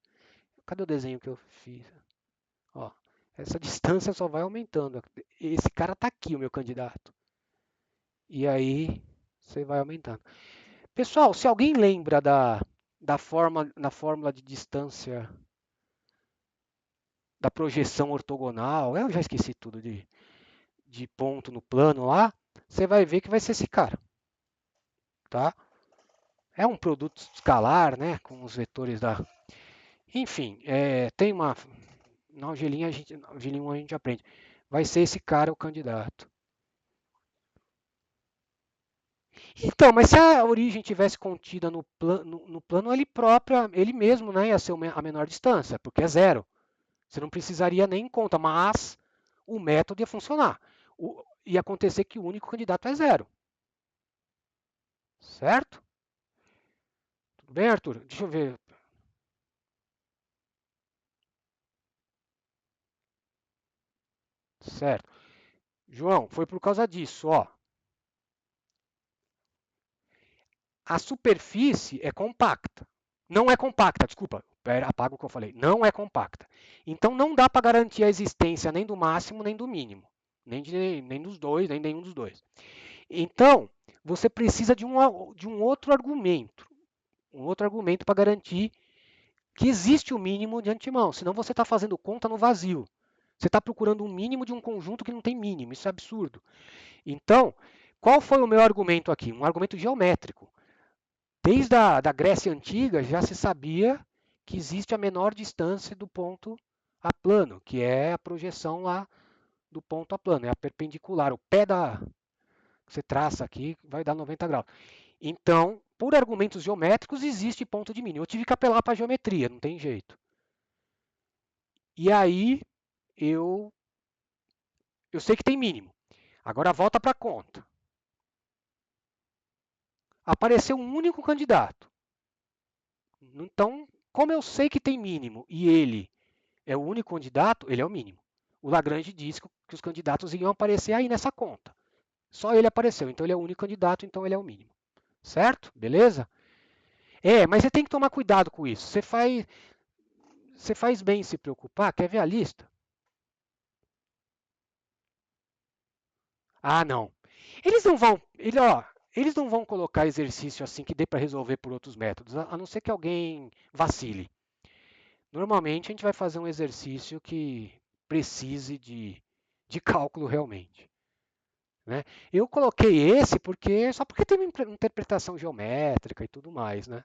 Cadê o desenho que eu fiz? Ó, essa distância só vai aumentando. Esse cara está aqui, o meu candidato. E aí você vai aumentando. Pessoal, se alguém lembra da fórmula de distância da projeção ortogonal, eu já esqueci tudo de ponto no plano lá, você vai ver que vai ser esse cara. Tá? É um produto escalar, né? Com os vetores da. Enfim, tem uma. Na Algelinha a gente aprende. Vai ser esse cara o candidato. Então, mas se a origem tivesse contida no plano ele próprio, ele mesmo, né, ia ser a menor distância, porque é zero. Você não precisaria nem em conta, mas o método ia funcionar. Ia acontecer que o único candidato é zero. Certo? Tudo bem, Arthur? Deixa eu ver. Certo. João, foi por causa disso, ó. A superfície é compacta. Não é compacta, desculpa. Pera, apaga o que eu falei. Não é compacta. Então não dá para garantir a existência nem do máximo nem do mínimo. nem dos dois, nem nenhum dos dois. Então, você precisa de um outro argumento para garantir que existe o mínimo de antemão, senão você está fazendo conta no vazio. Você está procurando um mínimo de um conjunto que não tem mínimo, isso é absurdo. Então, qual foi o meu argumento aqui? Um argumento geométrico. Desde a da Grécia Antiga já se sabia que existe a menor distância do ponto a plano, que é a projeção lá do ponto a plano, é a perpendicular, o pé da que você traça aqui vai dar 90 graus. Então, por argumentos geométricos, existe ponto de mínimo. Eu tive que apelar para a geometria, não tem jeito. E aí eu, eu sei que tem mínimo. Agora volta para a conta. Apareceu um único candidato. Então, como eu sei que tem mínimo e ele é o único candidato, ele é o mínimo. O Lagrange disse que os candidatos iam aparecer aí nessa conta. Só ele apareceu, então ele é o único candidato, então ele é o mínimo. Certo? Beleza? Mas você tem que tomar cuidado com isso. Você faz bem em se preocupar. Quer ver a lista? Ah, não. Eles não vão colocar exercício assim que dê para resolver por outros métodos, a não ser que alguém vacile. Normalmente a gente vai fazer um exercício que precise de cálculo realmente. Né? Eu coloquei esse só porque tem uma interpretação geométrica e tudo mais. Né?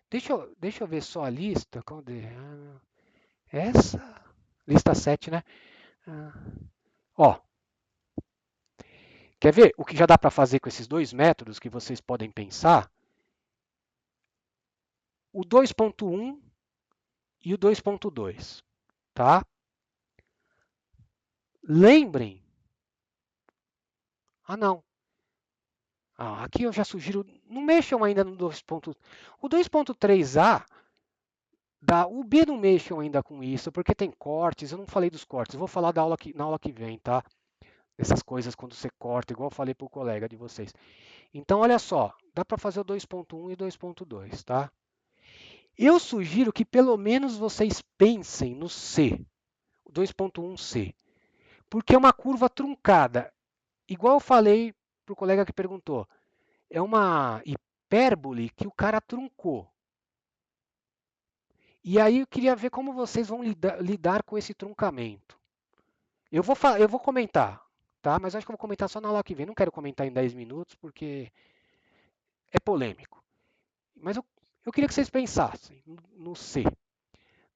Deixa eu ver só a lista. Cadê? Essa? Lista 7, né? Ah, ó, quer ver o que já dá para fazer com esses dois métodos que vocês podem pensar? O 2.1 e o 2.2, tá? Lembrem. Ah, não. Aqui eu já sugiro, não mexam ainda no 2. O 2.3a, o B não mexam ainda com isso, porque tem cortes, eu não falei dos cortes, eu vou falar na aula que vem, tá? Essas coisas quando você corta, igual eu falei para o colega de vocês. Então, olha só, dá para fazer o 2.1 e 2.2, tá? Eu sugiro que pelo menos vocês pensem no C, o 2.1c, porque é uma curva truncada. Igual eu falei para o colega que perguntou, é uma hipérbole que o cara truncou. E aí eu queria ver como vocês vão lidar com esse truncamento. Eu vou comentar, tá? Mas acho que eu vou comentar só na aula que vem. Não quero comentar em 10 minutos porque é polêmico. Mas eu queria que vocês pensassem no C.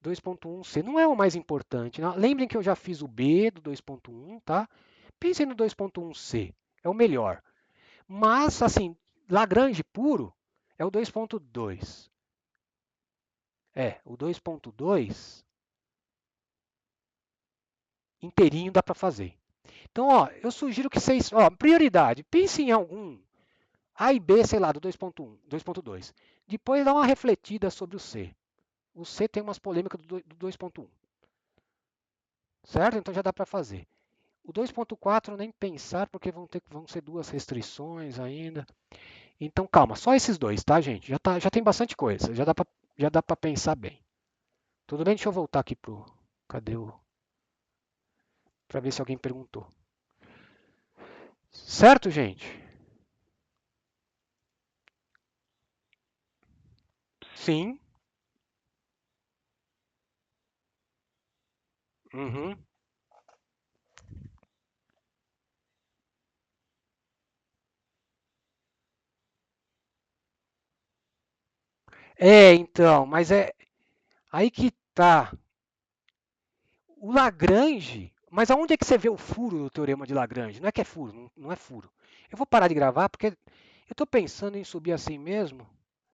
2.1c não é o mais importante. Não. Lembrem que eu já fiz o B do 2.1, tá? Pensem no 2.1c, é o melhor. Mas, assim, Lagrange puro é o 2.2. O 2.2 inteirinho dá para fazer. Então, ó, eu sugiro que vocês, ó, prioridade, pensem em algum A e B, sei lá, do 2.1, 2.2. Depois dá uma refletida sobre o C. O C tem umas polêmicas do 2.1, certo? Então já dá para fazer. O 2.4 nem pensar, porque vão ser duas restrições ainda. Então calma, só esses dois, tá, gente? Já tem bastante coisa, já dá para pensar bem. Tudo bem? Deixa eu voltar aqui pro. Cadê o. Para ver se alguém perguntou. Certo, gente? Sim. Uhum. Então, mas é aí que tá. O Lagrange. Mas aonde é que você vê o furo do teorema de Lagrange? Não é que é furo, não é furo. Eu vou parar de gravar porque eu estou pensando em subir assim mesmo.